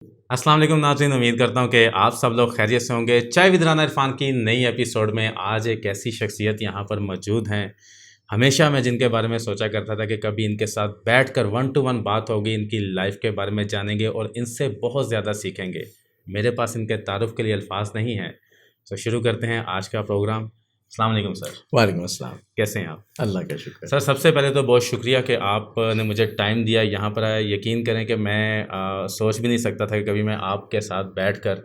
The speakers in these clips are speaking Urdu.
السلام علیکم ناظرین، امید کرتا ہوں کہ آپ سب لوگ خیریت سے ہوں گے۔ چائے ود رانا عرفان کی نئی ایپیسوڈ میں آج ایک ایسی شخصیت یہاں پر موجود ہیں، ہمیشہ میں جن کے بارے میں سوچا کرتا تھا کہ کبھی ان کے ساتھ بیٹھ کر 1 to 1 بات ہوگی، ان کی لائف کے بارے میں جانیں گے اور ان سے بہت زیادہ سیکھیں گے۔ میرے پاس ان کے تعارف کے لیے الفاظ نہیں ہیں، تو شروع کرتے ہیں آج کا پروگرام۔ السلام علیکم سر۔ وعلیکم السلام۔ کیسے ہیں آپ؟ اللہ کا شکر۔ سر سب سے پہلے تو بہت شکریہ کہ آپ نے مجھے ٹائم دیا، یہاں پر آیا۔ یقین کریں کہ میں سوچ بھی نہیں سکتا تھا کہ کبھی میں آپ کے ساتھ بیٹھ کر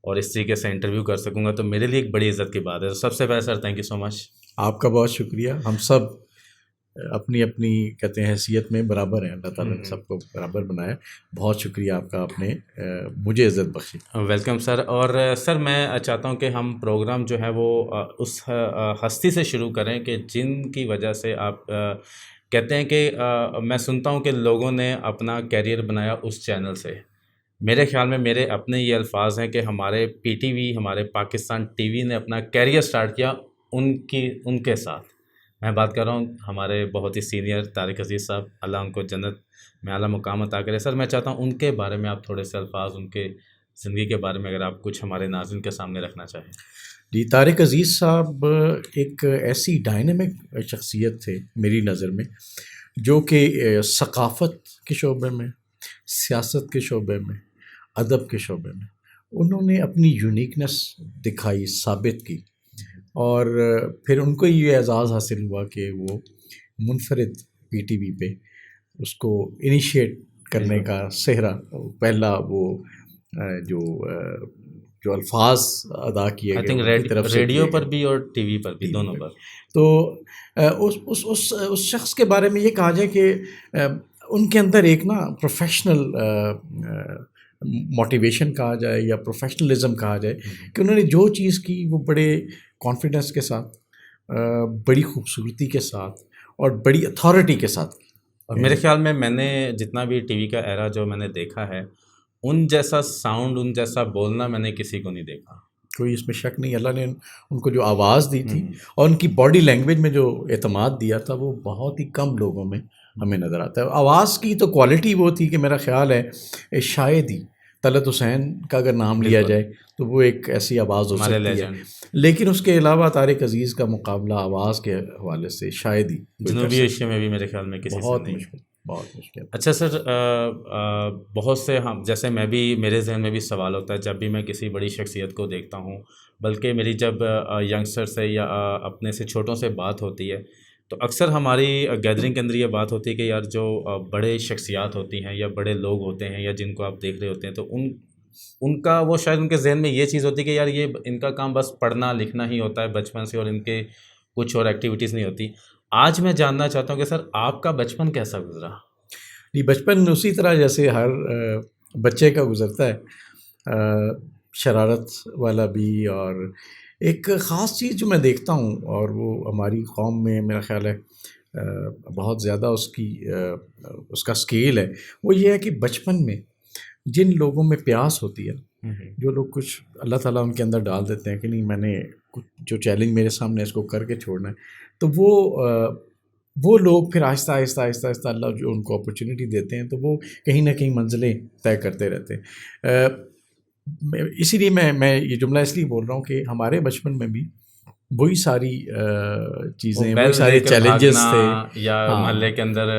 اور اس طریقے سے انٹرویو کر سکوں گا، تو میرے لیے ایک بڑی عزت کی بات ہے۔ تو سب سے پہلے سر تھینک یو سو مچ۔ آپ کا بہت شکریہ۔ ہم سب اپنی اپنی کہتے ہیں حیثیت میں برابر ہیں، اللہ تعالیٰ نے سب کو برابر بنایا۔ بہت شکریہ آپ کا، آپ نے مجھے عزت بخشی۔ Welcome sir. اور سر میں چاہتا ہوں کہ ہم پروگرام جو ہے وہ اس ہستی سے شروع کریں کہ جن کی وجہ سے آپ کہتے ہیں کہ میں سنتا ہوں کہ لوگوں نے اپنا کیریئر بنایا اس چینل سے۔ میرے خیال میں میرے اپنے یہ الفاظ ہیں کہ ہمارے پی ٹی وی، ہمارے پاکستان ٹی وی نے اپنا کیریئر سٹارٹ کیا ان کے ساتھ۔ میں بات کر رہا ہوں ہمارے بہت ہی سینئر طارق عزیز صاحب، اللہ ان کو جنت میں اعلیٰ مقام عطا کرے۔ سر میں چاہتا ہوں ان کے بارے میں آپ تھوڑے سے الفاظ، ان کے زندگی کے بارے میں اگر آپ کچھ ہمارے ناظرین کے سامنے رکھنا چاہیں۔ جی، طارق عزیز صاحب ایک ایسی ڈائنامک شخصیت تھے میری نظر میں، جو کہ ثقافت کے شعبے میں، سیاست کے شعبے میں، ادب کے شعبے میں انہوں نے اپنی یونیکنس دکھائی، ثابت کی، اور پھر ان کو یہ اعزاز حاصل ہوا کہ وہ منفرد پی ٹی وی پہ اس کو انیشیٹ کرنے کا صحرا، پہلا وہ جو جو الفاظ ادا کیے آئی گئے ان کی تھنک طرف سے ریڈیو کیے پر گئے، بھی اور ٹی وی پر بھی، دونوں پر۔ تو اس شخص کے بارے میں یہ کہا جائے کہ ان کے اندر ایک نا پروفیشنل موٹیویشن کہا جائے یا پروفیشنلزم کہا جائے کہ انہوں نے جو چیز کی وہ بڑے کانفیڈنس کے ساتھ، بڑی خوبصورتی کے ساتھ اور بڑی اتھارٹی کے ساتھ کی۔ اور میرے خیال میں نے جتنا بھی ٹی وی کا ایرا جو میں نے دیکھا ہے، ان جیسا ساؤنڈ، ان جیسا بولنا میں نے کسی کو نہیں دیکھا۔ کوئی اس میں شک نہیں، اللہ نے ان کو جو آواز دی تھی اور ان کی باڈی لینگویج میں جو اعتماد دیا تھا وہ بہت ہی کم لوگوں میں ہمیں نظر آتا ہے۔ آواز کی تو کوالٹی وہ تھی کہ میرا خیال ہے شاید ہی طلعت حسین کا اگر نام لیا جائے تو وہ ایک ایسی آواز ہو سکتی ہے، لیکن اس کے علاوہ طارق عزیز کا مقابلہ آواز کے حوالے سے شاید ہی جنوبی ایشیا میں بھی میرے خیال میں کسی سے نہیں۔ بہت مشکل۔ اچھا سر، بہت سے ہم جیسے میرے ذہن میں بھی سوال ہوتا ہے جب بھی میں کسی بڑی شخصیت کو دیکھتا ہوں، بلکہ میری جب ینگسٹر سے یا اپنے سے چھوٹوں سے بات ہوتی ہے تو اکثر ہماری گیدرنگ کے اندر یہ بات ہوتی ہے کہ یار جو بڑے شخصیات ہوتی ہیں یا بڑے لوگ ہوتے ہیں یا جن کو آپ دیکھ رہے ہوتے ہیں تو ان کا وہ شاید ان کے ذہن میں یہ چیز ہوتی ہے کہ یار یہ ان کا کام بس پڑھنا لکھنا ہی ہوتا ہے بچپن سے، اور ان کے کچھ اور ایکٹیویٹیز نہیں ہوتی۔ آج میں جاننا چاہتا ہوں کہ سر آپ کا بچپن کیسا گزرا؟ جی، بچپن اسی طرح جیسے ہر بچے کا گزرتا ہے، شرارت والا بھی، اور ایک خاص چیز جو میں دیکھتا ہوں اور وہ ہماری قوم میں میرا خیال ہے بہت زیادہ اس کا سکیل ہے، وہ یہ ہے کہ بچپن میں جن لوگوں میں پیاس ہوتی ہے، جو لوگ کچھ اللہ تعالیٰ ان کے اندر ڈال دیتے ہیں کہ نہیں میں نے کچھ جو چیلنج میرے سامنے اس کو کر کے چھوڑنا ہے، تو وہ لوگ پھر آہستہ آہستہ آہستہ آہستہ اللہ جو ان کو اپرچونیٹی دیتے ہیں تو وہ کہیں نہ کہیں منزلیں طے کرتے رہتے ہیں۔ اسی لیے میں یہ جملہ اس لیے بول رہا ہوں کہ ہمارے بچپن میں بھی وہی ساری چیزیں، وہی سارے چیلنجز تھے، یا محلے کے اندر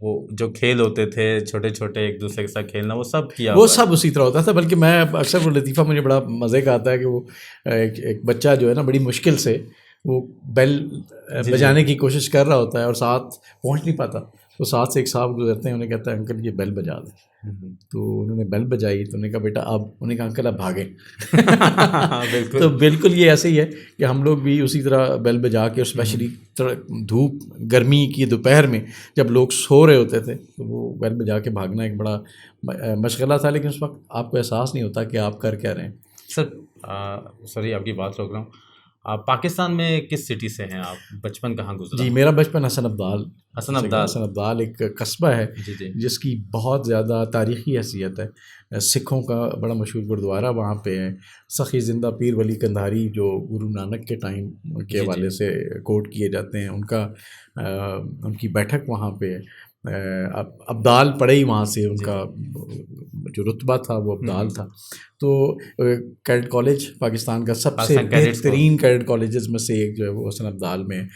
وہ جو کھیل ہوتے تھے چھوٹے چھوٹے ایک دوسرے کے ساتھ کھیلنا، وہ سب کیا، وہ سب اسی طرح ہوتا تھا۔ بلکہ میں اکثر وہ لطیفہ مجھے بڑا مزے کا آتا ہے کہ وہ ایک بچہ جو ہے نا بڑی مشکل سے وہ بیل بجانے کی کوشش کر رہا ہوتا ہے اور ساتھ پہنچ نہیں پاتا، تو ساتھ سے ایک صاحب گزرتے ہیں، انہیں کہتا ہے انکل یہ بیل بجا دیں، تو انہوں نے بیل بجائی، تو انہوں نے کہا بیٹا اب، انہوں نے کہا انکل اب بھاگیں۔ تو بالکل یہ ایسے ہی ہے کہ ہم لوگ بھی اسی طرح بیل بجا کے، اسپیشلی دھوپ گرمی کی دوپہر میں جب لوگ سو رہے ہوتے تھے تو وہ بیل بجا کے بھاگنا ایک بڑا مشغلہ تھا، لیکن اس وقت آپ کو احساس نہیں ہوتا کہ آپ کر کیا رہے ہیں۔ سر سوری آپ کی بات روک رہا ہوں، پاکستان میں کس سٹی سے ہیں آپ؟ بچپن کہاں گزرا؟ جی، میرا بچپن حسن ابدال ایک قصبہ ہے جس کی بہت زیادہ تاریخی حیثیت ہے، سکھوں کا بڑا مشہور گرودوارہ وہاں پہ ہے، سخی زندہ پیر ولی کندھاری جو گرو نانک کے ٹائم کے حوالے سے کوٹ کیے جاتے ہیں، ان کی بیٹھک وہاں پہ ہے، ابدال پڑھے ہی وہاں سے، ان کا جو رتبہ تھا وہ ابدال تھا. تو کیڈٹ کالج پاکستان کا سب سے بہترین کیڈٹ کالجز میں سے ایک جو ہے وہ حسن ابدال میں ہے.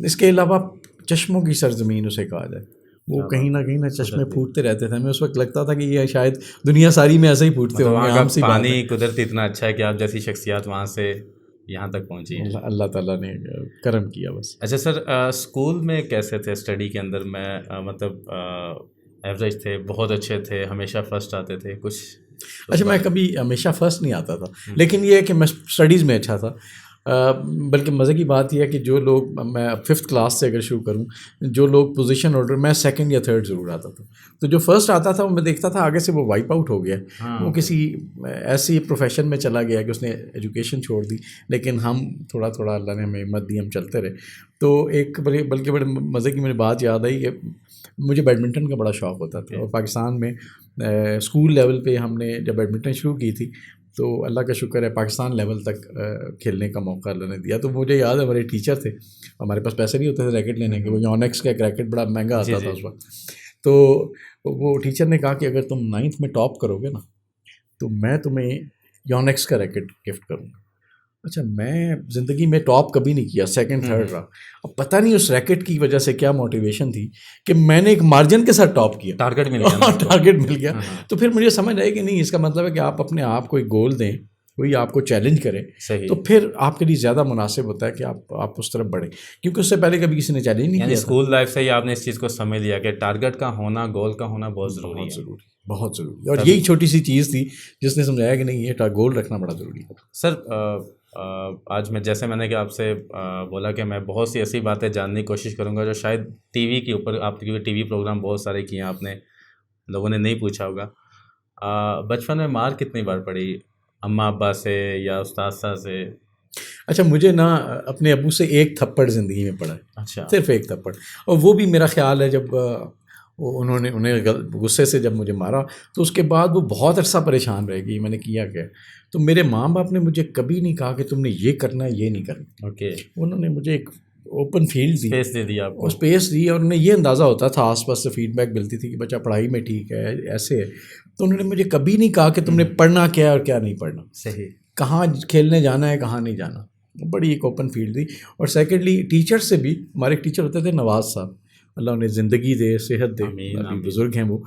اس کے علاوہ چشموں کی سرزمین اسے کہا جائے. وہ کہیں نہ چشمے پھوٹتے رہتے تھے. ہمیں اس وقت لگتا تھا کہ یہ شاید دنیا ساری میں ایسے ہی پھوٹتے ہوں گے. عام سی بات ہے. پانی قدرتی اتنا اچھا ہے کہ آپ جیسی شخصیات وہاں سے یہاں تک پہنچی ہیں. اللہ تعالیٰ نے کرم کیا بس. اچھا سر، اسکول میں کیسے تھے اسٹڈی کے اندر؟ میں مطلب ایوریج تھے، بہت اچھے تھے، ہمیشہ فرسٹ آتے تھے کچھ؟ اچھا، میں کبھی ہمیشہ فرسٹ نہیں آتا تھا، لیکن یہ ہے کہ میں اسٹڈیز میں اچھا تھا. بلکہ مزے کی بات یہ ہے کہ جو لوگ، میں 5th کلاس سے اگر شروع کروں، جو لوگ پوزیشن آرڈر، میں 2nd یا 3rd ضرور آتا تھا. تو جو فرسٹ آتا تھا وہ میں دیکھتا تھا آگے سے وہ وائپ آؤٹ ہو گیا، وہ کسی ایسی پروفیشن میں چلا گیا کہ اس نے ایجوکیشن چھوڑ دی. لیکن ہم تھوڑا تھوڑا اللہ نے ہمیں ہمت دی، ہم چلتے رہے. تو ایک بلکہ بڑے مزے کی مجھے بات یاد آئی کہ مجھے بیڈمنٹن کا بڑا شوق ہوتا تھا. اور پاکستان میں اسکول لیول پہ ہم نے جب بیڈمنٹن شروع کی تھی تو اللہ کا شکر ہے پاکستان لیول تک کھیلنے کا موقع اللہ نے دیا. تو مجھے یاد ہے ہمارے ٹیچر تھے، ہمارے پاس پیسے نہیں ہوتے تھے ریکٹ لینے کے، وہ یونیکس کا ایک ریکٹ بڑا مہنگا آتا تھا اس وقت. تو وہ ٹیچر نے کہا کہ اگر تم 9th میں ٹاپ کرو گے نا تو میں تمہیں یونیکس کا ریکٹ گفٹ کروں گا. اچھا، میں زندگی میں ٹاپ کبھی نہیں کیا، 2nd 3rd رہا. اب پتہ نہیں اس ریکٹ کی وجہ سے کیا موٹیویشن تھی کہ میں نے ایک مارجن کے ساتھ ٹاپ کیا، ٹارگیٹ مل گیا. ٹارگیٹ مل گیا. تو پھر مجھے سمجھ آئی کہ نہیں، اس کا مطلب ہے کہ آپ اپنے آپ کو ایک گول دیں، کوئی آپ کو چیلنج کرے تو پھر آپ کے لیے زیادہ مناسب ہوتا ہے کہ آپ اس طرف بڑھیں، کیونکہ اس سے پہلے کبھی کسی نے چیلنج نہیں کیا. اسکول لائف سے ہی آپ نے اس چیز کو سمجھ لیا کہ ٹارگیٹ کا ہونا، گول کا ہونا بہت ضروری ہے. بہت ضروری. اور یہی چھوٹی سی چیز تھی جس نے سمجھایا کہ نہیں، یہ گول رکھنا بڑا ضروری ہے. سر، آج میں نے کہ آپ سے بولا کہ میں بہت سی ایسی باتیں جاننے کی کوشش کروں گا جو شاید ٹی وی کے اوپر، آپ کیونکہ ٹی وی پروگرام بہت سارے کیے ہیں آپ نے، لوگوں نے نہیں پوچھا ہوگا. بچپن میں مار کتنی بار پڑی، اماں ابا سے یا استاذہ سے؟ اچھا، مجھے نا اپنے ابو سے ایک تھپڑ زندگی میں پڑا ہے. اچھا، صرف ایک تھپڑ. اور وہ بھی میرا خیال ہے جب انہیں غصے سے جب مجھے مارا تو اس کے بعد وہ بہت عرصہ پریشان رہے گی میں نے کیا کیا. تو میرے ماں باپ نے مجھے کبھی نہیں کہا کہ تم نے یہ کرنا ہے یہ نہیں کرنا. اوکے. انہوں نے مجھے ایک اوپن فیلڈ دی، اسپیس دے دیا آپ کو. اسپیس دی، اور انہیں یہ اندازہ ہوتا تھا، آس پاس سے فیڈ بیک ملتی تھی کہ بچہ پڑھائی میں ٹھیک ہے، ایسے ہے. تو انہوں نے مجھے کبھی نہیں کہا کہ تم نے پڑھنا کیا اور کیا نہیں پڑھنا، صحیح، کہاں کھیلنے جانا ہے کہاں نہیں جانا. بڑی ایک اوپن فیلڈ دی. اور سیکنڈلی ٹیچر سے بھی، ہمارے ایک ٹیچر ہوتے تھے نواز صاحب، اللہ انہیں زندگی دے، صحت دے، ابھی بزرگ ہیں وہ.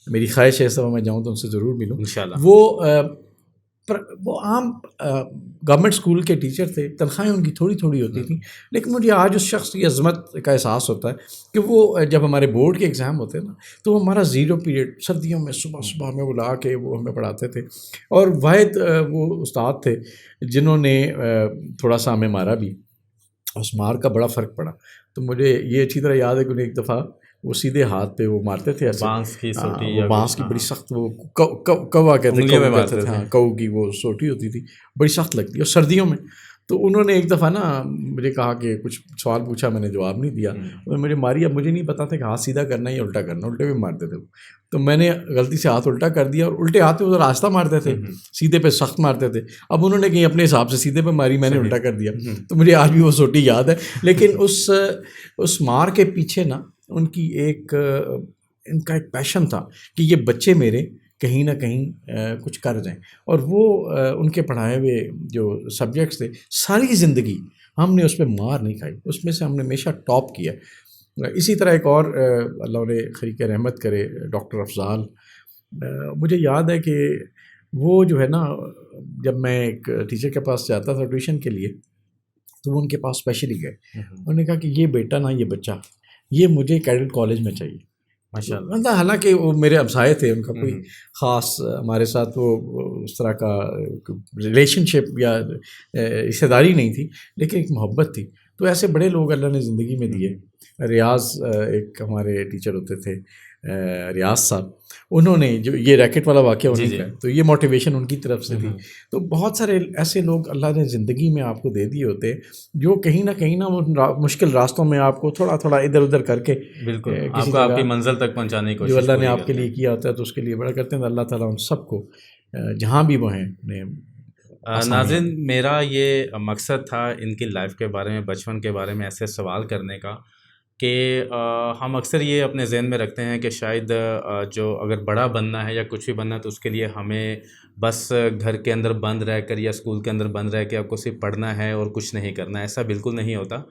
میری خواہش ہے صبح میں جاؤں تو ان سے ضرور ملوں انشاءاللہ. وہ عام گورنمنٹ اسکول کے ٹیچر تھے، تنخواہیں ان کی تھوڑی تھوڑی ہوتی تھیں، لیکن مجھے آج اس شخص کی عظمت کا احساس ہوتا ہے کہ وہ جب ہمارے بورڈ کے ایگزام ہوتے ہیں نا تو ہمارا 0 پیریڈ سردیوں میں صبح میں بلا کے وہ ہمیں پڑھاتے تھے. اور واحد وہ استاد تھے جنہوں نے تھوڑا سا ہمیں مارا بھی، اس مار کا بڑا فرق پڑا. تو مجھے یہ اچھی طرح یاد ہے کہ انہیں ایک دفعہ وہ سیدھے ہاتھ پہ وہ مارتے تھے ایسے، بانس کی سوٹی، بانس کی بڑی سخت، وہ کوا کہتے ہیں، کوا کی وہ سوٹی ہوتی تھی، بڑی سخت لگتی ہے اور سردیوں میں. تو انہوں نے ایک دفعہ نا مجھے کہا کہ کچھ سوال پوچھا، میں نے جواب نہیں دیا، مجھے ماری. اب مجھے نہیں پتا تھا کہ ہاتھ سیدھا کرنا ہے یا الٹا کرنا، الٹے بھی مارتے تھے. تو میں نے غلطی سے ہاتھ الٹا کر دیا، اور الٹے ہاتھ پہ ادھر آہستہ مارتے تھے، سیدھے پہ سخت مارتے تھے. اب انہوں نے کہیں اپنے حساب سے سیدھے پہ ماری، میں نے الٹا کر دیا. تو مجھے آج بھی وہ سوٹی یاد ہے. لیکن اس مار کے پیچھے نا ان کا ایک پیشن تھا کہ یہ بچے میرے کہیں نہ کہیں کچھ کر جائیں. اور وہ ان کے پڑھائے ہوئے جو سبجیکٹس تھے، ساری زندگی ہم نے اس پہ مار نہیں کھائی، اس میں سے ہم نے ہمیشہ ٹاپ کیا. اسی طرح ایک اور اللہ انہیں خریق رحمت کرے، ڈاکٹر افضال، مجھے یاد ہے کہ وہ جو ہے نا، جب میں ایک ٹیچر کے پاس جاتا تھا ٹیوشن کے لیے تو وہ ان کے پاس اسپیشلی گئے. انہوں نے کہا کہ یہ بیٹا نا، یہ بچہ، یہ مجھے کیڈٹ کالج میں چاہیے. ماشاءاللہ. حالانکہ وہ میرے ہمسائے تھے، ان کا کوئی خاص ہمارے ساتھ وہ اس طرح کا ریلیشن شپ یا رشتہ داری نہیں تھی، لیکن ایک محبت تھی. تو ایسے بڑے لوگ اللہ نے زندگی میں دیے. ریاض ایک ہمارے ٹیچر ہوتے تھے، ریاض صاحب، انہوں نے جو یہ ریکٹ والا واقعہ ہونے کا، تو یہ موٹیویشن ان کی طرف سے تھی. تو بہت سارے ایسے لوگ اللہ نے زندگی میں آپ کو دے دیے ہوتے جو کہیں نہ مشکل راستوں میں آپ کو تھوڑا تھوڑا ادھر ادھر کر کے بالکل آپ کی منزل تک پہنچانے کی کوشش، جو اللہ نے آپ کے لیے کیا ہوتا ہے تو اس کے لیے بڑا کرتے ہیں. اللہ تعالیٰ ان سب کو جہاں بھی وہ ہیں. ناظرین، میرا یہ مقصد تھا ان کی لائف کے بارے میں، بچپن کے بارے میں ایسے سوال کرنے کا کہ ہم اکثر یہ اپنے ذہن میں رکھتے ہیں کہ شاید جو اگر بڑا بننا ہے یا کچھ بھی بننا ہے تو اس کے لیے ہمیں بس گھر کے اندر بند رہ کر یا اسکول کے اندر بند رہ کے آپ کو صرف پڑھنا ہے اور کچھ نہیں کرنا ہے. ایسا بالکل نہیں ہوتا.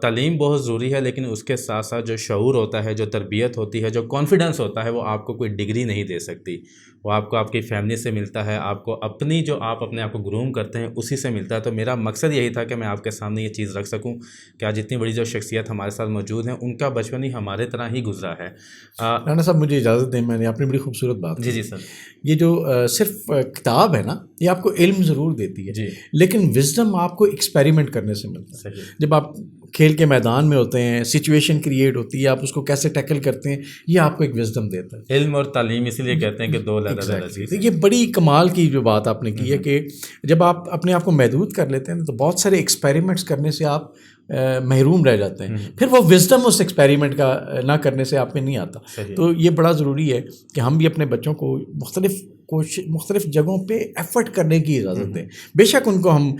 تعلیم بہت ضروری ہے، لیکن اس کے ساتھ ساتھ جو شعور ہوتا ہے، جو تربیت ہوتی ہے، جو کانفیڈنس ہوتا ہے، وہ آپ کو کوئی ڈگری نہیں دے سکتی. وہ آپ کو آپ کی فیملی سے ملتا ہے، آپ کو اپنی جو آپ اپنے آپ کو گروم کرتے ہیں اسی سے ملتا ہے. تو میرا مقصد یہی تھا کہ میں آپ کے سامنے یہ چیز رکھ سکوں کہ آج اتنی بڑی جو شخصیت ہمارے ساتھ موجود ہیں ان کا بچپن ہی ہمارے طرح ہی گزرا ہے. رانا صاحب مجھے اجازت دیں، میں نے آپ نے بڑی خوبصورت بات جی کی. جی سر. یہ جو صرف کتاب ہے نا، یہ آپ کو علم ضرور دیتی ہے، جی لیکن وزڈم آپ کو ایکسپیریمنٹ کرنے سے ملتا ہے. صحیح. جب آپ کھیل کے میدان میں ہوتے ہیں، سچویشن کریٹ ہوتی ہے، آپ اس کو کیسے ٹیکل کرتے ہیں، یہ آپ کو ایک وزڈم دیتا ہے. علم اور تعلیم اسی لیے کہتے ہیں کہ دو علیحدہ علیحدہ چیزیں. تو یہ بڑی کمال کی جو بات آپ نے کی ہے کہ جب آپ اپنے آپ کو محدود کر لیتے ہیں تو بہت سارے ایکسپیریمنٹس کرنے سے آپ محروم رہ جاتے ہیں. پھر وہ وزڈم اس ایکسپیریمنٹ کا نہ کرنے سے آپ میں نہیں آتا. تو یہ بڑا ضروری ہے کہ ہم بھی اپنے بچوں کو مختلف جگہوں پہ ایفرٹ کرنے کی اجازت دیں. بے شک ان کو ہم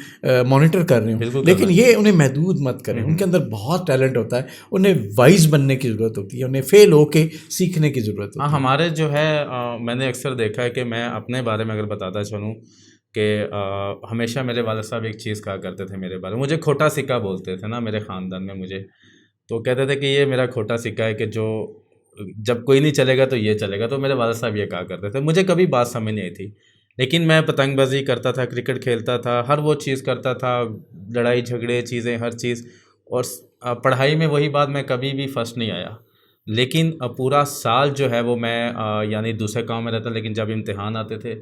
مانیٹر کر رہے ہوں، لیکن یہ انہیں محدود مت کریں. ان کے اندر بہت ٹیلنٹ ہوتا ہے، انہیں وائز بننے کی ضرورت ہوتی ہے، انہیں فیل ہو کے سیکھنے کی ضرورت ہوتی ہے. ہمارے جو ہے میں نے اکثر دیکھا ہے کہ میں اپنے بارے میں اگر بتاتا چلوں کہ ہمیشہ میرے والد صاحب ایک چیز کہا کرتے تھے میرے بارے میں. مجھے کھوٹا سکہ بولتے تھے نا میرے خاندان میں مجھے. تو کہتے تھے کہ یہ میرا کھوٹا سکہ ہے کہ جو جب کوئی نہیں چلے گا تو یہ چلے گا. تو میرے والد صاحب یہ کہا کرتے تھے. مجھے کبھی بات سمجھ نہیں آئی تھی، لیکن میں پتنگ بازی کرتا تھا، کرکٹ کھیلتا تھا، ہر وہ چیز کرتا تھا، لڑائی جھگڑے چیزیں ہر چیز. اور پڑھائی میں وہی بات، میں کبھی بھی فرسٹ نہیں آیا. لیکن پورا سال جو ہے وہ میں یعنی دوسرے کام میں رہتا، لیکن جب امتحان آتے تھے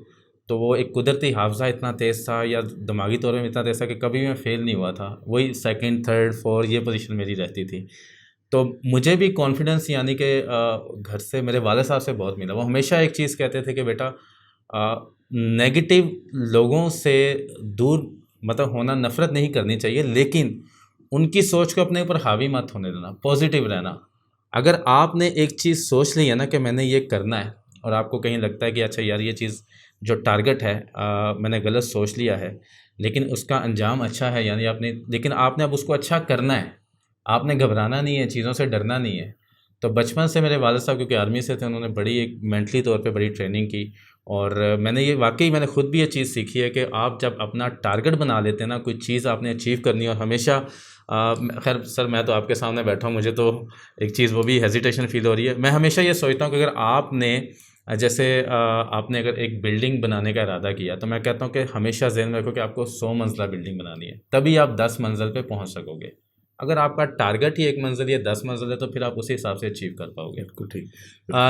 تو وہ ایک قدرتی حافظہ اتنا تیز تھا یا دماغی طور پہ اتنا تیز تھا کہ کبھی میں فیل نہیں ہوا تھا. وہی سیکنڈ تھرڈ فور یہ پوزیشن میری رہتی تھی. تو مجھے بھی کانفیڈنس یعنی کہ گھر سے میرے والد صاحب سے بہت ملا. وہ ہمیشہ ایک چیز کہتے تھے کہ بیٹا نیگیٹو لوگوں سے دور مطلب ہونا، نفرت نہیں کرنی چاہیے، لیکن ان کی سوچ کو اپنے اوپر حاوی مت ہونے دینا، پازیٹیو رہنا. اگر آپ نے ایک چیز سوچ لی ہے نا کہ میں نے یہ کرنا ہے، اور آپ کو کہیں لگتا ہے کہ اچھا یار یہ چیز جو ٹارگٹ ہے میں نے غلط سوچ لیا ہے، لیکن اس کا انجام اچھا ہے، یعنی لیکن آپ نے اب اس کو اچھا کرنا ہے. آپ نے گھبرانا نہیں ہے، چیزوں سے ڈرنا نہیں ہے. تو بچپن سے میرے والد صاحب کیونکہ آرمی سے تھے، انہوں نے بڑی ایک مینٹلی طور پہ بڑی ٹریننگ کی. اور میں نے میں نے خود بھی یہ چیز سیکھی ہے کہ آپ جب اپنا ٹارگٹ بنا لیتے ہیں نا، کوئی چیز آپ نے اچیو کرنی ہے. اور ہمیشہ خیر سر میں تو آپ کے سامنے بیٹھا ہوں، مجھے تو ایک چیز وہ بھی ہیزیٹیشن فیل ہو رہی ہے. میں ہمیشہ یہ سوچتا ہوں کہ اگر آپ نے جیسے آپ نے اگر ایک بلڈنگ بنانے کا ارادہ کیا تو میں کہتا ہوں کہ ہمیشہ ذہن میں رکھو کہ آپ کو 100 منزلہ بلڈنگ بنانی ہے، تبھی آپ 10 منزل پہ پہنچ سکو گے. اگر آپ کا ٹارگٹ ہی 1 منزل یا 10 منزل ہے تو پھر آپ اسی حساب سے اچیو کر پاؤ گے. بالکل ٹھیک.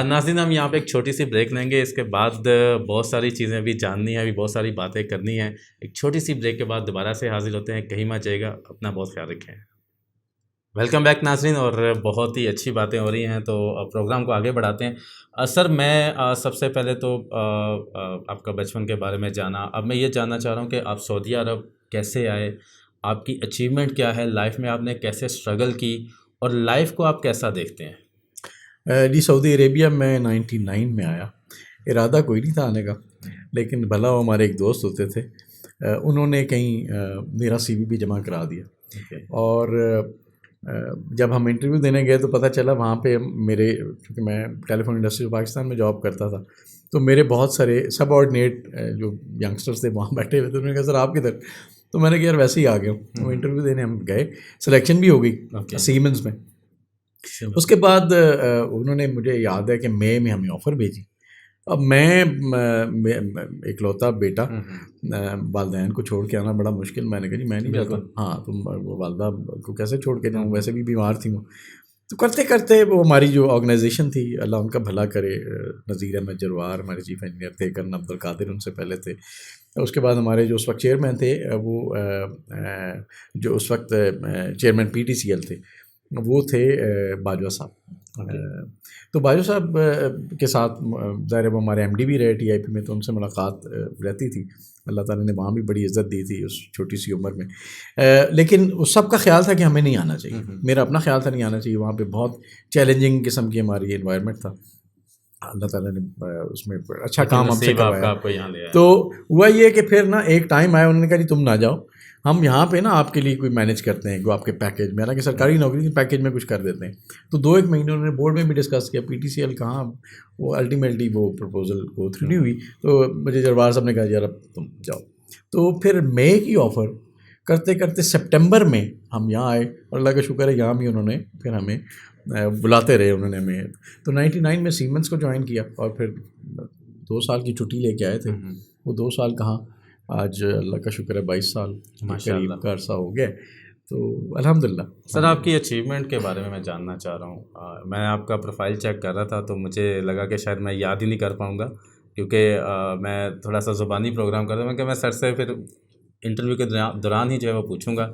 ناظرین ہم یہاں پہ ایک چھوٹی سی بریک لیں گے، اس کے بعد بہت ساری چیزیں بھی جاننی ہیں، ابھی بہت ساری باتیں کرنی ہیں. ایک چھوٹی سی بریک کے بعد دوبارہ سے حاضر ہوتے ہیں. کہیں مت جائے گا، اپنا بہت خیال رکھیں. ویلکم بیک ناظرین، اور بہت ہی اچھی باتیں ہو رہی ہیں تو پروگرام کو آگے بڑھاتے ہیں. سر میں سب سے پہلے تو آپ کا بچپن کے بارے میں جانا. اب میں یہ جاننا چاہ رہا ہوں کہ آپ سعودی عرب کیسے آئے، آپ کی اچیومنٹ کیا ہے لائف میں، آپ نے کیسے اسٹرگل کی، اور لائف کو آپ کیسا دیکھتے ہیں؟ جی سعودی عربیہ میں 99 میں آیا. ارادہ کوئی نہیں تھا آنے کا، لیکن بھلا وہ ہمارے ایک دوست ہوتے تھے، انہوں نے کہیں میرا CV بھی جمع کرا دیا. اور جب ہم انٹرویو دینے گئے تو پتہ چلا وہاں پہ چونکہ میں ٹیلی فون انڈسٹری پاکستان میں جاب کرتا تھا، تو میرے بہت سارے سب آرڈینیٹ جو ینگسٹرس تھے وہاں بیٹھے ہوئے تھے. انہوں نے کہا سر آپ کدھر؟ تو میں نے کہا یار ویسے ہی آ گیا ہوں. وہ انٹرویو دینے ہم گئے، سلیکشن بھی ہو گئی سیمنز میں. اس کے بعد انہوں نے، مجھے یاد ہے کہ مئی میں ہمیں آفر بھیجی. اب میں اکلوتا بیٹا، والدین کو چھوڑ کے آنا بڑا مشکل. میں نے کہا جی میں نہیں جاتا. ہاں تم والدہ کو کیسے چھوڑ کے جاؤں، ویسے بھی بیمار تھی وہ. تو کرتے کرتے وہ ہماری جو آرگنائزیشن تھی، اللہ ان کا بھلا کرے، نذیر احمد جروار ہمارے چیف انجینئر تھے، کرن عبد القادر ان سے پہلے تھے. اس کے بعد ہمارے جو اس وقت چیئرمین تھے، وہ جو اس وقت چیئرمین PTCL تھے، وہ تھے باجوہ صاحب. تو باجوہ صاحب کے ساتھ ظاہر وہ ہمارے MD بھی رہے TIP میں، تو ان سے ملاقات رہتی تھی. اللہ تعالیٰ نے وہاں بھی بڑی عزت دی تھی اس چھوٹی سی عمر میں. لیکن اس سب کا خیال تھا کہ ہمیں نہیں آنا چاہیے. میرا اپنا خیال تھا نہیں آنا چاہیے. وہاں پہ بہت چیلنجنگ قسم کی ہماری انوائرمنٹ تھا. اللہ تعالیٰ نے اس میں اچھا کام ہم سے کروایا. تو ہوا یہ کہ پھر نا ایک ٹائم آیا، انہوں نے کہا جی تم نہ جاؤ، ہم یہاں پہ نا آپ کے لیے کوئی مینیج کرتے ہیں جو آپ کے پیکیج میں، حالانکہ سرکاری نوکری کے پیکیج میں کچھ کر دیتے ہیں. تو 2-1 مہینے انہوں نے بورڈ میں بھی ڈسکس کیا، پی ٹی سی ایل کہاں وہ الٹیمیٹلی وہ پرپوزل گو تھرو نہیں ہوئی. تو مجھے جربار صاحب نے کہا یار اب تم جاؤ. تو پھر مئی کی آفر کرتے کرتے سپٹمبر میں ہم یہاں آئے، اور اللہ کا شکر ہے یہاں بھی انہوں نے پھر ہمیں بلاتے رہے انہوں نے ہمیں. تو 99 میں سیمنس کو جوائن کیا، اور پھر 2 سال کی چھٹی لے کے آئے تھے. وہ 2 سال کہاں، آج اللہ کا شکر ہے 22 سال کے قریب کا عرصہ ہو گیا. تو الحمدللہ. سر آپ کی اچیومنٹ کے بارے میں جاننا چاہ رہا ہوں. میں آپ کا پروفائل چیک کر رہا تھا تو مجھے لگا کہ شاید میں یاد ہی نہیں کر پاؤں گا، کیونکہ میں تھوڑا سا زبانی پروگرام کرتا ہوں کہ میں سر سے پھر انٹرویو کے دوران ہی جو ہے وہ پوچھوں گا.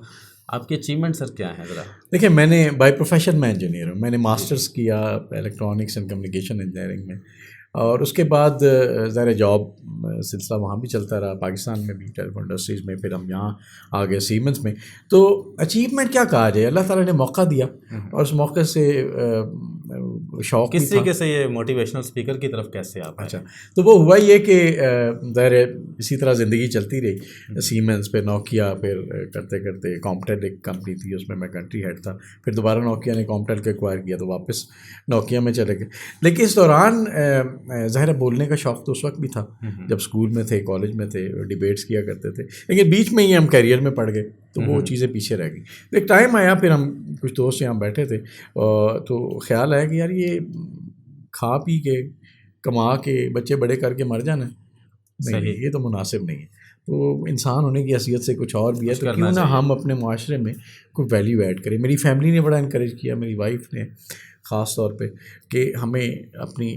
آپ کی اچیومنٹ سر کیا ہیں ذرا؟ دیکھیں میں نے بائی پروفیشن میں انجینئر ہوں. میں نے ماسٹرز کیا الیکٹرانکس اینڈ کمیونیکیشن انجینئرنگ میں، اور اس کے بعد ظاہر جاب سلسلہ وہاں بھی چلتا رہا، پاکستان میں بھی ٹیلیفون انڈسٹریز میں، پھر ہم یہاں آ گئے سیمنس میں. تو اچیومنٹ کیا کہا جائے، اللہ تعالیٰ نے موقع دیا، اور اس موقع سے شوق کس طریقے سے یہ موٹیویشنل اسپیکر کی طرف کیسے آپ؟ اچھا، تو وہ ہوا یہ کہ ظاہر اسی طرح زندگی چلتی رہی. سیمنس پہ نوکیا، پھر کرتے کرتے کامپٹیل ایک کمپنی تھی، اس میں میں کنٹری ہیڈ تھا. پھر دوبارہ نوکیا نے کامپٹیل کو ایکوائر کیا تو واپس نوکیا میں چلے گئے. لیکن اس دوران ظاہر بولنے کا شوق تو اس وقت بھی تھا جب اسکول میں تھے، کالج میں تھے، ڈیبیٹس کیا کرتے تھے. لیکن بیچ میں ہی ہم کیریئر میں پڑ گئے تو وہ چیزیں پیچھے رہ گئیں. ایک ٹائم آیا، پھر ہم کچھ دوست یہاں بیٹھے تھے، تو خیال آیا کہ یار یہ کھا پی کے کما کے بچے بڑے کر کے مر جانا نہیں، یہ تو مناسب نہیں ہے. تو انسان ہونے کی حیثیت سے کچھ اور بھی ہے، تو کیوں نہ ہم اپنے معاشرے میں کوئی ویلیو ایڈ کریں. میری فیملی نے بڑا انکریج کیا، میری وائف نے خاص طور پہ، کہ ہمیں اپنی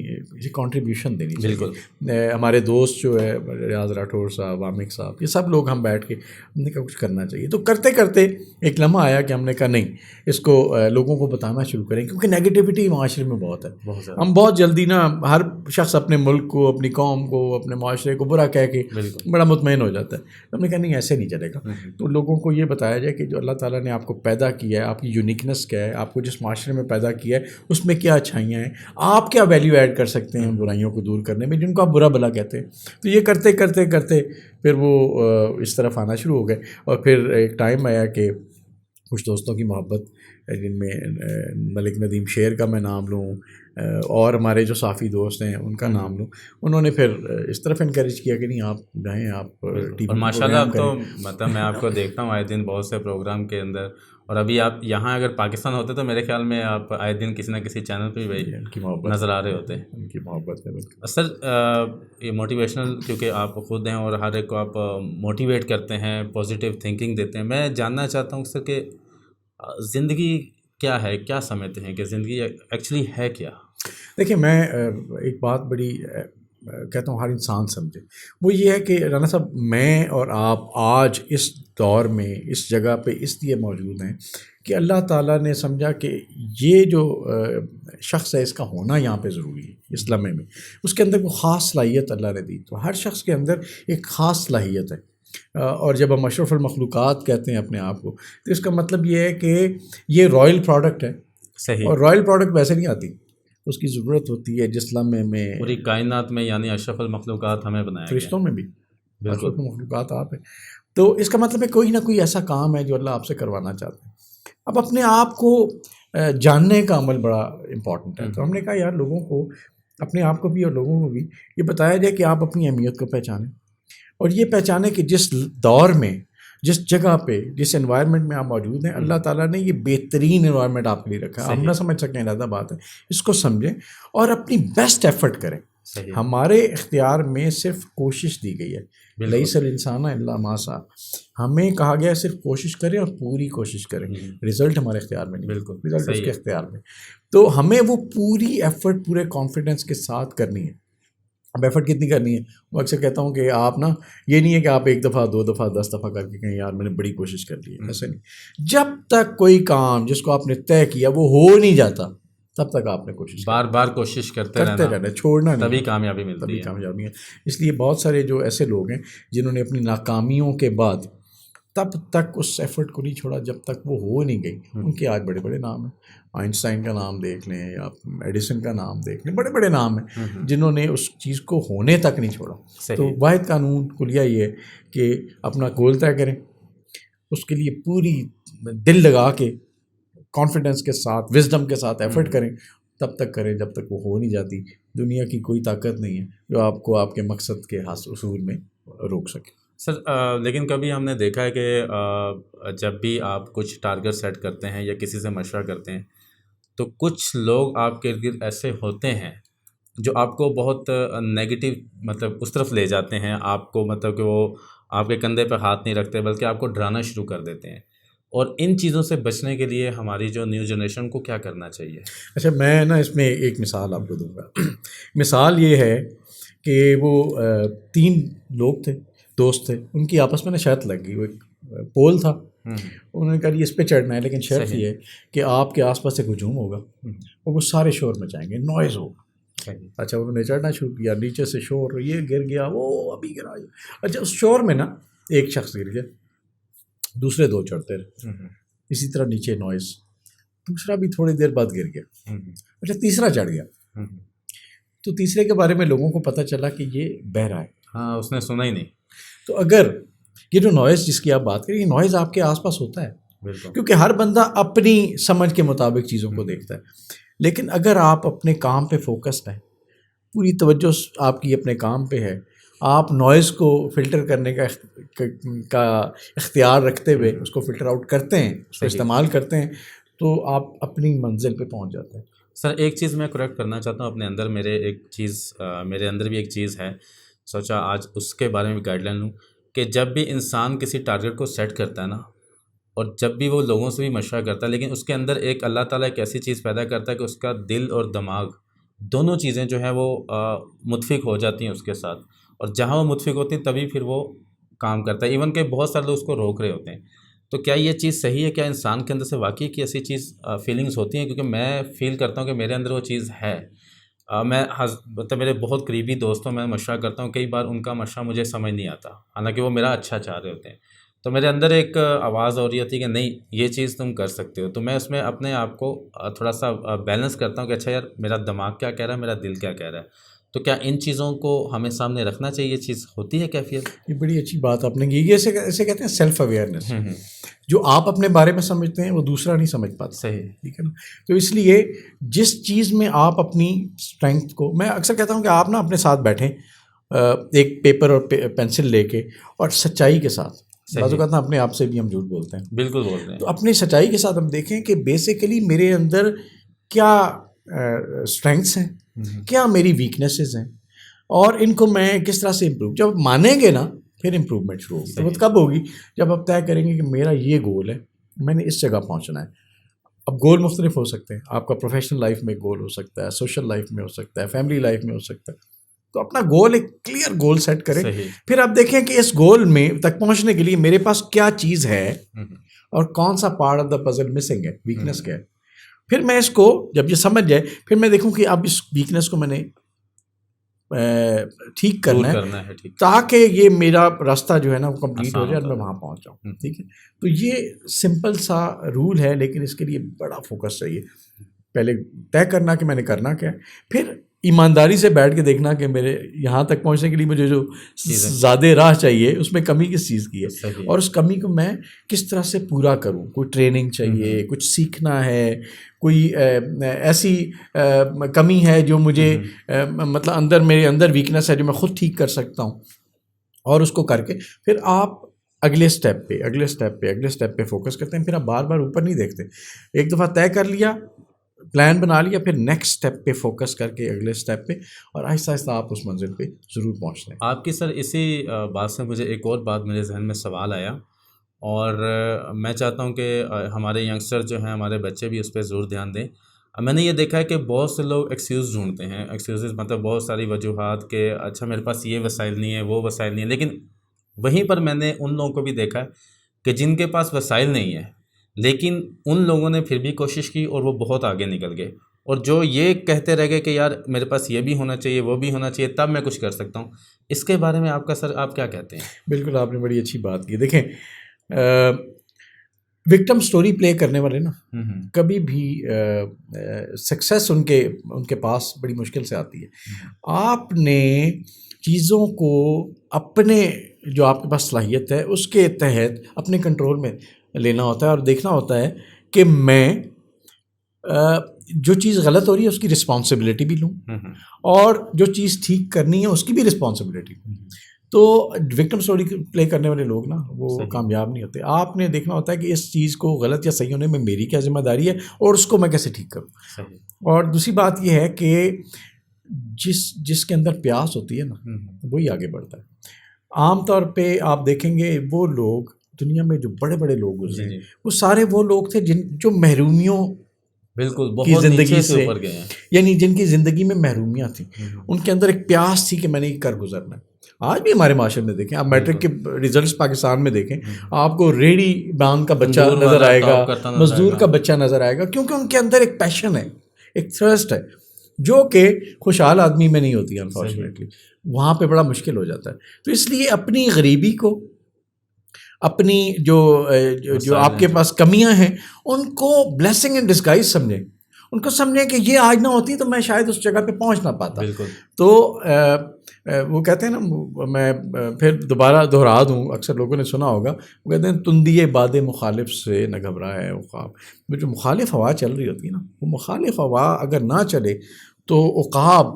کنٹریبیوشن دینی چاہیے. بالکل. ہمارے دوست جو ہے ریاض راٹھور صاحب، عامق صاحب، یہ سب لوگ ہم بیٹھ کے ہم نے کہا کچھ کرنا چاہیے. تو کرتے کرتے ایک لمحہ آیا کہ ہم نے کہا نہیں، اس کو لوگوں کو بتانا شروع کریں، کیونکہ نیگیٹیوٹی معاشرے میں بہت ہے. ہم بہت جلدی نا ہر شخص اپنے ملک کو، اپنی قوم کو، اپنے معاشرے کو برا کہہ کے بڑا مطمئن ہو جاتا ہے. ہم نے کہا نہیں، ایسے نہیں چلے گا. تو لوگوں کو یہ بتایا جائے کہ جو اللہ تعالیٰ نے آپ کو پیدا کیا ہے، آپ کی یونیکنیس کیا ہے، آپ کو جس معاشرے میں پیدا کیا ہے اس میں کیا اچھائیاں ہیں، آپ کیا ویلیو ایڈ کر سکتے ہیں برائیوں کو دور کرنے میں، جن کو آپ برا بھلا کہتے ہیں. تو یہ کرتے کرتے کرتے پھر وہ اس طرف آنا شروع ہو گئے. اور پھر ایک ٹائم آیا کہ کچھ دوستوں کی محبت، جن میں ملک ندیم شیر کا میں نام لوں، اور ہمارے جو صافی دوست ہیں ان کا نام لوں، انہوں نے پھر اس طرف انکریج کیا کہ نہیں آپ جائیں، آپ ٹی وی ماشاء اللہ. اب تو مطلب میں آپ کو دیکھتا ہوں آئے دن بہت سے پروگرام کے اندر، اور ابھی آپ یہاں اگر پاکستان ہوتے تو میرے خیال میں آپ آئے دن کسی نہ کسی چینل پہ بھی ان کی محبت نظر آ رہے ہوتے ہیں. ان کی محبت ہے. سر یہ موٹیویشنل، کیونکہ آپ خود ہیں اور ہر ایک کو آپ موٹیویٹ کرتے ہیں، پازیٹیو تھنکنگ دیتے ہیں. میں جاننا چاہتا ہوں سر کہ زندگی کیا ہے، کیا سمجھتے ہیں کہ زندگی ایکچولی ہے کیا؟ دیکھیں میں ایک بات بڑی کہتا ہوں ہر انسان سمجھے، وہ یہ ہے کہ رانا صاحب میں اور آپ آج اس دور میں اس جگہ پہ اس لیے موجود ہیں کہ اللہ تعالیٰ نے سمجھا کہ یہ جو شخص ہے اس کا ہونا یہاں پہ ضروری ہے. اس لمحے میں اس کے اندر کوئی خاص صلاحیت اللہ نے دی. تو ہر شخص کے اندر ایک خاص صلاحیت ہے، اور جب ہم اشرف المخلوقات کہتے ہیں اپنے آپ کو تو اس کا مطلب یہ ہے کہ یہ رائل پروڈکٹ ہے. صحیح. اور رائل پروڈکٹ ویسے نہیں آتی، اس کی ضرورت ہوتی ہے جس لمحے میں پوری کائنات میں، یعنی اشرف المخلوقات ہمیں بنایا گیا، فرشتوں میں بھی اشرف المخلوقات آپ ہیں. تو اس کا مطلب ہے کوئی نہ کوئی ایسا کام ہے جو اللہ آپ سے کروانا چاہتے ہیں. اب اپنے آپ کو جاننے کا عمل بڑا امپورٹنٹ ہے. تو ہم نے کہا یار لوگوں کو، اپنے آپ کو بھی اور لوگوں کو بھی یہ بتایا جائے کہ آپ اپنی اہمیت کو پہچانیں، اور یہ پہچانیں کہ جس دور میں، جس جگہ پہ، جس انوائرمنٹ میں آپ موجود ہیں، اللہ تعالیٰ نے یہ بہترین انوائرمنٹ آپ کے لیے رکھا ہے. ہم نہ سمجھ سکیں زیادہ بات ہے، اس کو سمجھیں اور اپنی بیسٹ ایفرٹ کریں. ہمارے اختیار میں صرف کوشش دی گئی ہے، لیس الانسان الا ما سعی. ہمیں کہا گیا ہے صرف کوشش کریں اور پوری کوشش کریں. رزلٹ ہمارے اختیار میں نہیں، بالکل رزلٹ اس کے اختیار میں. تو ہمیں وہ پوری ایفرٹ پورے کانفیڈنس کے ساتھ کرنی ہے. اب ایفرٹ کتنی کرنی ہے؟ وہ اکثر کہتا ہوں کہ آپ نا، یہ نہیں ہے کہ آپ 1 دفعہ 2 دفعہ 10 دفعہ کر کے کہیں یار میں نے بڑی کوشش کر لی ہے. ایسے نہیں. جب تک کوئی کام جس کو آپ نے طے کیا وہ ہو نہیں جاتا تب تک آپ نے کوشش بار بار کوشش کرتے رہنا، چھوڑنا نہیں، تبھی کامیابی ملتی ہے. تبھی کامیابی ہے. اس لیے بہت سارے جو ایسے لوگ ہیں جنہوں نے اپنی ناکامیوں کے بعد تب تک اس ایفرٹ کو نہیں چھوڑا جب تک وہ ہو نہیں گئی. ان کے آج بڑے بڑے نام ہیں. آئنسٹائن کا نام دیکھ لیں یا ایڈیسن کا نام دیکھ لیں، بڑے بڑے نام ہیں جنہوں نے اس چیز کو ہونے تک نہیں چھوڑا. تو واحد قانون کلیہ یہ ہے کہ اپنا گول طے کریں، اس کے لیے پوری دل لگا کے کانفیڈنس کے ساتھ وزڈم کے ساتھ ایفرٹ کریں، تب تک کریں جب تک وہ ہو نہیں جاتی. دنیا کی کوئی طاقت نہیں ہے جو آپ کو آپ کے مقصد کے حصول میں روک سکے. سر لیکن کبھی ہم نے دیکھا ہے کہ جب بھی آپ کچھ ٹارگٹ سیٹ کرتے ہیں یا کسی سے مشورہ کرتے ہیں تو کچھ لوگ آپ کے ارد ایسے ہوتے ہیں جو آپ کو بہت نیگیٹو مطلب اس طرف لے جاتے ہیں، آپ کو مطلب کہ وہ آپ کے کندھے پہ ہاتھ نہیں رکھتے بلکہ آپ کو ڈرانا شروع کر دیتے ہیں. اور ان چیزوں سے بچنے کے لیے ہماری جو نیو جنریشن کو کیا کرنا چاہیے؟ اچھا، میں نا اس میں ایک مثال آپ کو دوں گا. مثال یہ ہے کہ وہ 3 لوگ تھے، دوست تھے، ان کی آپس میں نا شرط لگ گئی. وہ ایک پول تھا، انہوں نے کہا یہ اس پہ چڑھنا ہے، لیکن شرط یہ ہے کہ آپ کے آس پاس ایک ہجوم ہوگا اور وہ سارے شور مچائیں گے، نوائز ہوگا. اچھا، انہوں نے چڑھنا شروع کیا، نیچے سے شور، یہ گر گیا، وہ ابھی گرا. اچھا، اس شور میں نا ایک شخص گر گیا، دوسرے 2 چڑھتے رہے، اسی طرح نیچے نوائز، دوسرا بھی تھوڑی دیر بعد گر گیا. اچھا، تیسرا چڑھ گیا، تو تیسرے کے بارے میں لوگوں کو پتہ چلا کہ یہ بہرا ہے. ہاں، اس نے سنا ہی نہیں. تو اگر یہ جو نوائز جس کی آپ بات کریں، یہ نوائز آپ کے آس پاس ہوتا ہے، بالکل، کیونکہ ہر بندہ اپنی سمجھ کے مطابق چیزوں کو دیکھتا ہے. لیکن اگر آپ اپنے کام پہ فوکسڈ ہیں، پوری توجہ آپ کی اپنے کام پہ ہے، آپ نوائز کو فلٹر کرنے کا اختیار رکھتے ہوئے اس کو فلٹر آؤٹ کرتے ہیں، اس کو استعمال کرتے ہیں، تو آپ اپنی منزل پہ پہنچ جاتے ہیں. سر ایک چیز میں کریکٹ کرنا چاہتا ہوں اپنے اندر، میرے اندر بھی ایک چیز ہے، سوچا آج اس کے بارے میں گائیڈ لائن لوں کہ جب بھی انسان کسی ٹارگٹ کو سیٹ کرتا ہے نا، اور جب بھی وہ لوگوں سے بھی مشورہ کرتا ہے، لیکن اس کے اندر ایک اللہ تعالیٰ ایک ایسی چیز پیدا کرتا ہے کہ اس کا دل اور دماغ دونوں چیزیں جو ہیں وہ متفق ہو جاتی ہیں اس کے ساتھ، اور جہاں وہ متفق ہوتی ہیں تبھی پھر وہ کام کرتا ہے، ایون کہ بہت سارے لوگ اس کو روک رہے ہوتے ہیں. تو کیا یہ چیز صحیح ہے؟ کیا انسان کے اندر سے واقعی کی ایسی چیز فیلنگس ہوتی ہیں؟ کیونکہ میں فیل کرتا ہوں کہ میرے اندر وہ چیز ہے. میں مطلب میرے بہت قریبی دوستوں میں مشورہ کرتا ہوں، کئی بار ان کا مشورہ مجھے سمجھ نہیں آتا، حالانکہ وہ میرا اچھا چاہ رہے ہوتے ہیں. تو میرے اندر ایک آواز ہو رہی ہوتی ہے کہ نہیں، یہ چیز تم کر سکتے ہو. تو میں اس میں اپنے آپ کو تھوڑا سا بیلنس کرتا ہوں کہ اچھا یار، میرا دماغ کیا کہہ رہا ہے، میرا دل کیا کہہ رہا ہے. تو کیا ان چیزوں کو ہمیں سامنے رکھنا چاہیے؟ یہ چیز ہوتی ہے کیفیت؟ یہ بڑی اچھی بات آپ نے کی. یہ اسے کہتے ہیں سیلف اویئرنیس. جو آپ اپنے بارے میں سمجھتے ہیں وہ دوسرا نہیں سمجھ پاتا. صحیح، ٹھیک ہے نا. تو اس لیے جس چیز میں آپ اپنی اسٹرینتھ کو، میں اکثر کہتا ہوں کہ آپ نا اپنے ساتھ بیٹھیں ایک پیپر اور پینسل لے کے، اور سچائی کے ساتھ. بعض اوقات نا اپنے آپ سے بھی ہم جھوٹ بولتے ہیں. بالکل بولتے ہیں. تو اپنی سچائی کے ساتھ ہم دیکھیں کہ بیسیکلی میرے اندر کیا اسٹرینگس ہیں، کیا میری ویکنیسز ہیں، اور ان کو میں کس طرح سے امپروو. جب مانیں گے نا پھر امپروومنٹ شروع ہوگی. تو وہ کب ہوگی؟ جب آپ طے کریں گے کہ میرا یہ گول ہے، میں نے اس جگہ پہنچنا ہے. اب گول مختلف ہو سکتے ہیں. آپ کا پروفیشنل لائف میں گول ہو سکتا ہے، سوشل لائف میں ہو سکتا ہے، فیملی لائف میں ہو سکتا ہے. تو اپنا گول ایک کلیئر گول سیٹ کریں. پھر آپ دیکھیں کہ اس گول میں تک پہنچنے کے لیے میرے پاس کیا چیز ہے اور کون سا part of the puzzle missing ہے، ویکنیس کیا ہے. پھر میں اس کو جب یہ سمجھ جائے، پھر میں دیکھوں کہ اب اس ویکنیس کو میں نے ٹھیک کرنا ہے تاکہ یہ میرا راستہ جو ہے نا وہ کمپلیٹ ہو جائے اور میں وہاں پہنچ جاؤں. ٹھیک ہے. تو یہ سمپل سا رول ہے، لیکن اس کے لیے بڑا فوکس چاہیے. پہلے طے کرنا کہ میں نے کرنا کیا ہے، پھر ایمانداری سے بیٹھ کے دیکھنا کہ میرے یہاں تک پہنچنے کے لیے مجھے جو زیادہ راہ چاہیے اس میں کمی کس چیز کی ہے، اور اس کمی کو میں کس طرح سے پورا کروں. کوئی ٹریننگ چاہیے، کچھ سیکھنا ہے، کوئی ایسی کمی ہے جو مجھے مطلب اندر میرے اندر ویکنیس ہے جو میں خود ٹھیک کر سکتا ہوں، اور اس کو کر کے پھر آپ اگلے سٹیپ پہ فوکس کرتے ہیں. پھر آپ بار بار اوپر نہیں دیکھتے. ایک دفعہ طے کر لیا، پلان بنا لیا، پھر نیکسٹ سٹیپ پہ فوکس کر کے اگلے سٹیپ پہ، اور آہستہ آہستہ آپ اس منزل پہ ضرور پہنچتے ہیں. آپ کی سر اسی بات سے مجھے ایک اور بات میرے ذہن میں سوال آیا، اور میں چاہتا ہوں کہ ہمارے ینگسٹر جو ہیں، ہمارے بچے بھی اس پہ ضرور دھیان دیں. میں نے یہ دیکھا ہے کہ بہت سے لوگ ایکسکیوز ڈھونڈتے ہیں. ایکسکیوزز مطلب بہت ساری وجوہات کہ اچھا میرے پاس یہ وسائل نہیں ہے، وہ وسائل نہیں ہے. لیکن وہیں پر میں نے ان لوگوں کو بھی دیکھا ہے کہ جن کے پاس وسائل نہیں ہے، لیکن ان لوگوں نے پھر بھی کوشش کی اور وہ بہت آگے نکل گئے. اور جو یہ کہتے رہ گئے کہ یار میرے پاس یہ بھی ہونا چاہیے، وہ بھی ہونا چاہیے، تب میں کچھ کر سکتا ہوں. اس کے بارے میں آپ کا سر آپ کیا کہتے ہیں؟ بالکل، آپ نے بڑی اچھی بات کی. دیکھیں، وکٹم سٹوری پلے کرنے والے نا کبھی بھی سکسیس ان کے پاس بڑی مشکل سے آتی ہے. آپ نے چیزوں کو اپنے جو آپ کے پاس صلاحیت ہے اس کے تحت اپنے کنٹرول میں لینا ہوتا ہے اور دیکھنا ہوتا ہے کہ میں جو چیز غلط ہو رہی ہے اس کی رسپانسبلٹی بھی لوں اور جو چیز ٹھیک کرنی ہے اس کی بھی رسپانسبلٹی لوں. تو وکٹم اسٹوری پلے کرنے والے لوگ نا وہ کامیاب نہیں ہوتے. آپ نے دیکھنا ہوتا ہے کہ اس چیز کو غلط یا صحیح ہونے میں میری کیا ذمہ داری ہے اور اس کو میں کیسے ٹھیک کروں. اور دوسری بات یہ ہے کہ جس کے اندر پیاس ہوتی ہے نا وہی آگے بڑھتا ہے. عام طور پہ آپ دیکھیں گے وہ لوگ دنیا میں جو بڑے بڑے لوگ گزرے ہیں وہ سارے وہ لوگ تھے جو محرومیوں بالکل کی زندگی سے اوپر گئے ہیں, یعنی جن کی زندگی میں محرومیاں تھیں, ان کے اندر ایک پیاس تھی کہ میں نے یہ کر گزرنا ہے. آج بھی ہمارے معاشرے میں دیکھیں, آپ میٹرک کے ریزلٹس پاکستان میں دیکھیں, آپ کو ریڑھی باندھ کا بچہ نظر آئے گا, مزدور کا بچہ نظر آئے گا, کیونکہ ان کے اندر ایک پیشن ہے, ایک تھرسٹ ہے جو کہ خوشحال آدمی میں نہیں ہوتی انفارچونیٹلی. وہاں پہ بڑا مشکل ہو جاتا ہے. تو اس لیے اپنی غریبی کو, اپنی جو آپ کے پاس کمیاں ہیں ان کو بلیسنگ ان ڈسگائز سمجھیں, ان کو سمجھیں کہ یہ آج نہ ہوتی تو میں شاید اس جگہ پہ پہنچ نہ پاتا. تو وہ کہتے ہیں نا, میں پھر دوبارہ دہرا دوں, اکثر لوگوں نے سنا ہوگا, وہ کہتے ہیں تندیے باد مخالف سے نہ گھبرائے عقاب. جو مخالف ہوا چل رہی ہوتی ہے نا, وہ مخالف ہوا اگر نہ چلے تو عقاب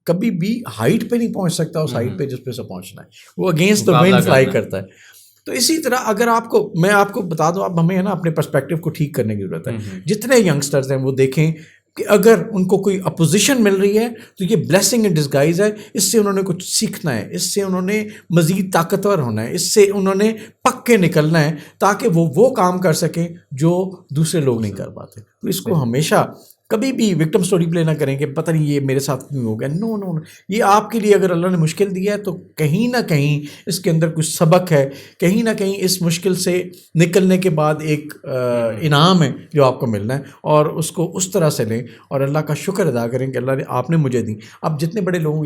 کبھی بھی ہائٹ پہ نہیں پہنچ سکتا اس ہائٹ پہ جس پہ سے پہنچنا ہے. وہ اگینسٹ دا ونڈ فلائی کرتا ہے. تو اسی طرح اگر میں آپ کو بتا دوں, اب ہمیں ہے نا اپنے پرسپیکٹیو کو ٹھیک کرنے کی ضرورت ہے. جتنے ینگسٹرز ہیں وہ دیکھیں کہ اگر ان کو کوئی اپوزیشن مل رہی ہے تو یہ بلیسنگ ان ڈسگائز ہے. اس سے انہوں نے کچھ سیکھنا ہے, اس سے انہوں نے مزید طاقتور ہونا ہے, اس سے انہوں نے پک کے نکلنا ہے تاکہ وہ کام کر سکیں جو دوسرے لوگ نہیں کر پاتے. تو اس کو ہمیشہ کبھی بھی وکٹم سٹوری پلے نہ کریں کہ پتہ نہیں یہ میرے ساتھ کیوں ہو گیا. نو نو, یہ آپ کے لیے اگر اللہ نے مشکل دیا ہے تو کہیں نہ کہیں اس کے اندر کچھ سبق ہے, کہیں نہ کہیں اس مشکل سے نکلنے کے بعد ایک انعام ہے جو آپ کو ملنا ہے, اور اس کو اس طرح سے لیں اور اللہ کا شکر ادا کریں کہ اللہ نے آپ نے مجھے دی. اب جتنے بڑے لوگ,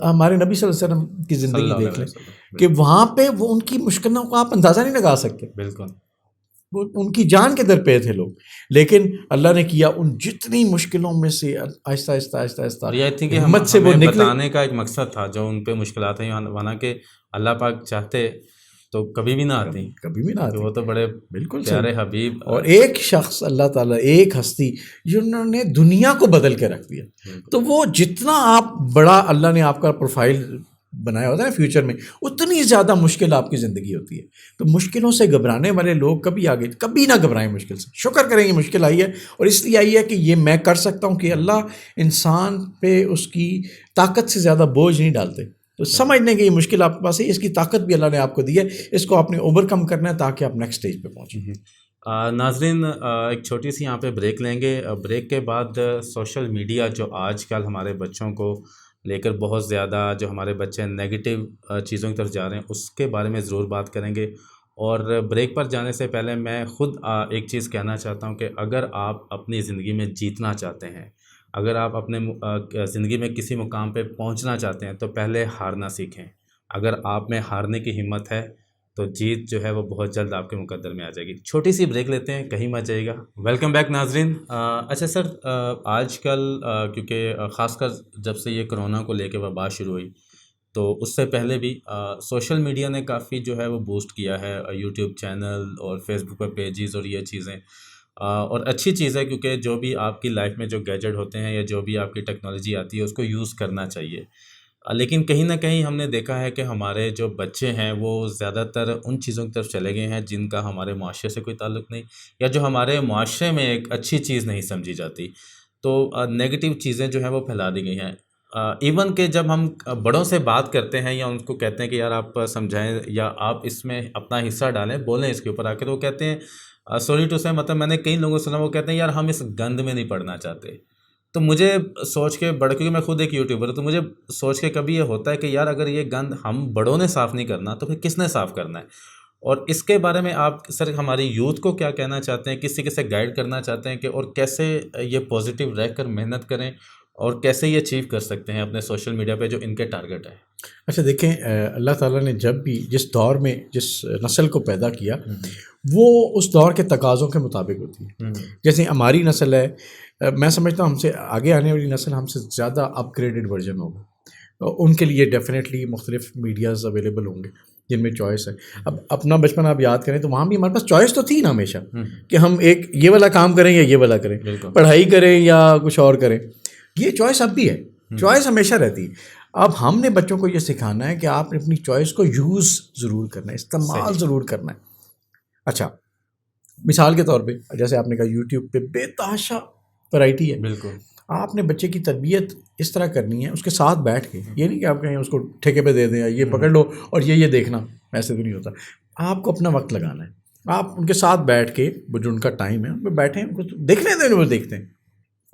ہمارے نبی صلی اللہ علیہ وسلم کی زندگی دیکھ لیں کہ وہاں پہ وہ ان کی مشکلوں کو آپ اندازہ نہیں لگا سکتے. بالکل وہ ان کی جان کے در پہ تھے لوگ, لیکن اللہ نے کیا ان جتنی مشکلوں میں سے آہستہ آہستہ آہستہ آہستہ ہمت سے وہ نکلے. بتانے کا ایک مقصد تھا جو ان پہ مشکلات ہیں, ورنہ کہ اللہ پاک چاہتے تو کبھی بھی نہ آتی, کبھی بھی نہ آتی. وہ تو بڑے بالکل پیارے حبیب, اور ایک شخص اللہ تعالیٰ, ایک ہستی جنہوں نے دنیا کو بدل کے رکھ دیا. تو وہ جتنا آپ بڑا اللہ نے آپ کا پروفائل بنایا ہوتا ہے نا فیوچر میں, اتنی زیادہ مشکل آپ کی زندگی ہوتی ہے. تو مشکلوں سے گھبرانے والے لوگ کبھی آگے کبھی نہ گھبرائیں مشکل سے. شکر کریں یہ مشکل آئی ہے, اور اس لیے آئی ہے کہ یہ میں کر سکتا ہوں, کہ اللہ انسان پہ اس کی طاقت سے زیادہ بوجھ نہیں ڈالتے. تو سمجھنے کہ یہ مشکل آپ کے پاس ہے, اس کی طاقت بھی اللہ نے آپ کو دی ہے, اس کو آپ نے اوور کم کرنا ہے تاکہ آپ نیکسٹ اسٹیج پہ پہنچیں. ناظرین ایک چھوٹی سی یہاں پہ بریک لیں گے. بریک کے بعد سوشل میڈیا جو آج کل ہمارے بچوں کو لے کر بہت زیادہ, جو ہمارے بچے نگیٹو چیزوں کی طرف جا رہے ہیں, اس کے بارے میں ضرور بات کریں گے. اور بریک پر جانے سے پہلے میں خود ایک چیز کہنا چاہتا ہوں کہ اگر آپ اپنی زندگی میں جیتنا چاہتے ہیں, اگر آپ اپنے زندگی میں کسی مقام پہ پہنچنا چاہتے ہیں, تو پہلے ہارنا سیکھیں. اگر آپ میں ہارنے کی ہمت ہے تو جیت جو ہے وہ بہت جلد آپ کے مقدر میں آ جائے گی. چھوٹی سی بریک لیتے ہیں, کہیں مت جائیے گا. ویلکم بیک ناظرین. اچھا سر, آج کل کیونکہ خاص کر جب سے یہ کرونا کو لے کے وبا شروع ہوئی, تو اس سے پہلے بھی سوشل میڈیا نے کافی جو ہے وہ بوسٹ کیا ہے, یوٹیوب چینل اور فیس بک پہ پیجز اور یہ چیزیں, اور اچھی چیز ہے کیونکہ جو بھی آپ کی لائف میں جو گیجٹ ہوتے ہیں یا جو بھی آپ کی ٹیکنالوجی آتی ہے اس کو یوز کرنا چاہیے. لیکن کہیں نہ کہیں ہم نے دیکھا ہے کہ ہمارے جو بچے ہیں وہ زیادہ تر ان چیزوں کی طرف چلے گئے ہیں جن کا ہمارے معاشرے سے کوئی تعلق نہیں, یا جو ہمارے معاشرے میں ایک اچھی چیز نہیں سمجھی جاتی. تو نگیٹو چیزیں جو ہیں وہ پھیلا دی گئی ہیں. ایون کہ جب ہم بڑوں سے بات کرتے ہیں یا ان کو کہتے ہیں کہ یار آپ سمجھائیں یا آپ اس میں اپنا حصہ ڈالیں, بولیں اس کے اوپر آ کے, تو وہ کہتے ہیں سوری ٹو سے, مطلب میں نے کئی لوگوں سے سنا, وہ کہتے ہیں یار ہم اس گند میں نہیں پڑنا چاہتے. تو مجھے سوچ کے کیونکہ میں خود ایک یوٹیوبر ہوں, تو مجھے سوچ کے کبھی یہ ہوتا ہے کہ یار اگر یہ گند ہم بڑوں نے صاف نہیں کرنا تو پھر کس نے صاف کرنا ہے. اور اس کے بارے میں آپ سر ہماری یوتھ کو کیا کہنا چاہتے ہیں, کس طریقے سے گائیڈ کرنا چاہتے ہیں کہ اور کیسے یہ پازیٹیو رہ کر محنت کریں, اور کیسے یہ اچیو کر سکتے ہیں اپنے سوشل میڈیا پہ جو ان کے ٹارگٹ ہے؟ اچھا دیکھیں, اللہ تعالیٰ نے جب بھی جس دور میں جس نسل کو پیدا کیا وہ اس دور کے تقاضوں کے مطابق ہوتی ہے. جیسے ہماری نسل ہے, میں سمجھتا ہوں ہم سے آگے آنے والی نسل ہم سے زیادہ اپ گریڈڈ ورژن ہوگا, ان کے لیے ڈیفینیٹلی مختلف میڈیاز اویلیبل ہوں گے, جن میں چوائس ہے. اب اپنا بچپن آپ یاد کریں تو وہاں بھی ہمارے پاس چوائس تو تھی نا ہمیشہ کہ ہم ایک یہ والا کام کریں یا یہ والا کریں, پڑھائی کریں یا کچھ اور کریں. یہ چوائس اب بھی ہے, چوائس ہمیشہ رہتی ہے. اب ہم نے بچوں کو یہ سکھانا ہے کہ آپ نے اپنی چوائس کو یوز ضرور کرنا ہے, استعمال ضرور کرنا ہے. اچھا مثال کے طور پہ جیسے آپ نے کہا یوٹیوب پہ بے تحاشا ورائٹی ہے. بالکل. آپ نے بچے کی تربیت اس طرح کرنی ہے اس کے ساتھ بیٹھ کے, یہ نہیں کہ آپ کہیں اس کو ٹھیکے پہ دے دیں یہ پکڑ لو اور یہ دیکھنا, ایسے تو نہیں ہوتا. آپ کو اپنا وقت لگانا ہے, آپ ان کے ساتھ بیٹھ کے جو ان کا ٹائم ہے ان پہ بیٹھیں, ان کو دیکھنے دیں, وہ دیکھتے ہیں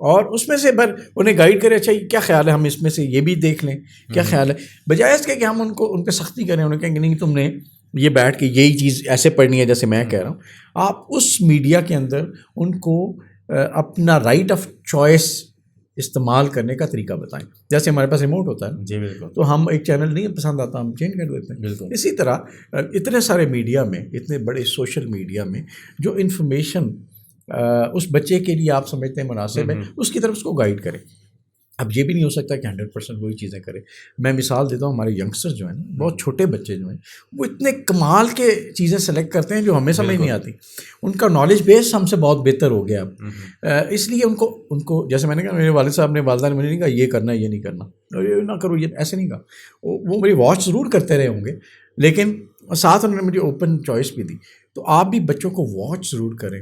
اور اس میں سے انہیں گائیڈ کریں. اچھا کیا خیال ہے ہم اس میں سے یہ بھی دیکھ لیں, کیا خیال ہے, بجائے اس کے کہ ہم ان پہ سختی کریں, انہیں کہیں کہ نہیں تم نے یہ بیٹھ کے یہی چیز ایسے پڑھنی ہے جیسے میں کہہ رہا ہوں. آپ اس میڈیا کے اندر ان کو اپنا رائٹ آف چوائس استعمال کرنے کا طریقہ بتائیں. جیسے ہمارے پاس ریموٹ ہوتا ہے جی بالکل, تو ہم ایک چینل نہیں پسند آتا ہم چینج کر دیتے ہیں. بالکل. اسی طرح اتنے سارے میڈیا میں, اتنے بڑے سوشل میڈیا میں جو انفارمیشن اس بچے کے لیے آپ سمجھتے ہیں مناسب ہے اس کی طرف اس کو گائیڈ کریں. اب یہ بھی نہیں ہو سکتا کہ 100% وہی چیزیں کریں. میں مثال دیتا ہوں, ہمارے ینگسٹر جو ہیں نا, بہت چھوٹے بچے جو ہیں, وہ اتنے کمال کے چیزیں سلیکٹ کرتے ہیں جو ہمیں سمجھ نہیں آتی. ان کا نالج بیس ہم سے بہت بہتر ہو گیا اب. اس لیے ان کو جیسے میں نے کہا میرے والد صاحب نے, والدہ نے مجھے نہیں کہا یہ کرنا ہے یہ نہیں کرنا, یہ نہ کرو, یہ ایسے نہیں کہا. وہ میری واچ ضرور کرتے رہے ہوں گے لیکن ساتھ انہوں نے مجھے اوپن چوائس بھی دی. تو آپ بھی بچوں کو واچ ضرور کریں,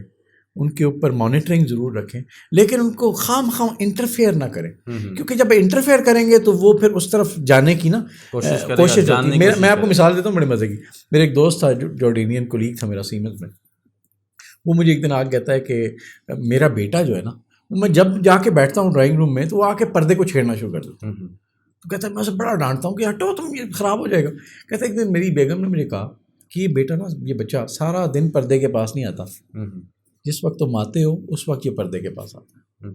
ان کے اوپر مانیٹرنگ ضرور رکھیں, لیکن ان کو خام انٹرفیئر نہ کریں, کیونکہ جب انٹرفیئر کریں گے تو وہ پھر اس طرف جانے کی نا کوشش ہوتی ہے. میں آپ کو مثال دیتا ہوں بڑے مزے کی. میرے ایک دوست تھا جارڈینین کولیگ تھا میرا سیمنز میں, وہ مجھے ایک دن آ کے کہتا ہے کہ میرا بیٹا جو ہے نا, میں جب جا کے بیٹھتا ہوں ڈرائنگ روم میں تو وہ آ کے پردے کو چھیڑنا شروع کر دیتا. تو کہتا ہے میں اسے بڑا ڈانٹتا ہوں کہ ہٹو تم, یہ خراب ہو جائے گا. کہتا ہے ایک دن میری بیگم نے مجھے کہا کہ یہ بیٹا نا, یہ بچہ سارا دن پردے کے پاس نہیں آتا, جس وقت تم آتے ہو اس وقت یہ پردے کے پاس آتا ہے.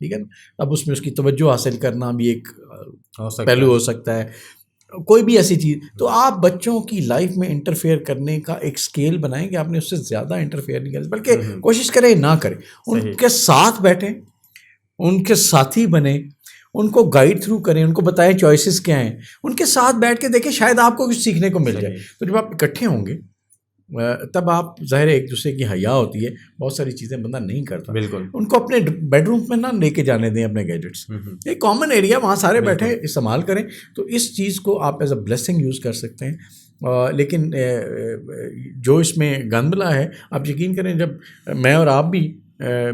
ٹھیک ہے نا. اب اس میں اس کی توجہ حاصل کرنا بھی ایک پہلو ہو سکتا ہے, کوئی بھی ایسی چیز. تو آپ بچوں کی لائف میں انٹرفیئر کرنے کا ایک اسکیل بنائیں کہ آپ نے اس سے زیادہ انٹرفیئر نہیں کرنا, بلکہ کوشش کریں نہ کریں. ان کے ساتھ بیٹھیں, ان کے ساتھی بنیں, ان کو گائیڈ تھرو کریں, ان کو بتائیں چوائسیز کیا ہیں, ان کے ساتھ بیٹھ کے دیکھیں شاید آپ کو کچھ سیکھنے کو مل جائے. تو جب آپ اکٹھے ہوں گے تب آپ ظاہر ایک دوسرے کی حیا ہوتی ہے, بہت ساری چیزیں بندہ نہیں کرتا. بالکل. ان کو اپنے بیڈ روم میں نہ لے کے جانے دیں اپنے گیجٹس, ایک کامن ایریا وہاں سارے بیٹھیں استعمال کریں. تو اس چیز کو آپ ایز اے بلیسنگ یوز کر سکتے ہیں. لیکن جو اس میں گندملا ہے, آپ یقین کریں جب میں اور آپ بھی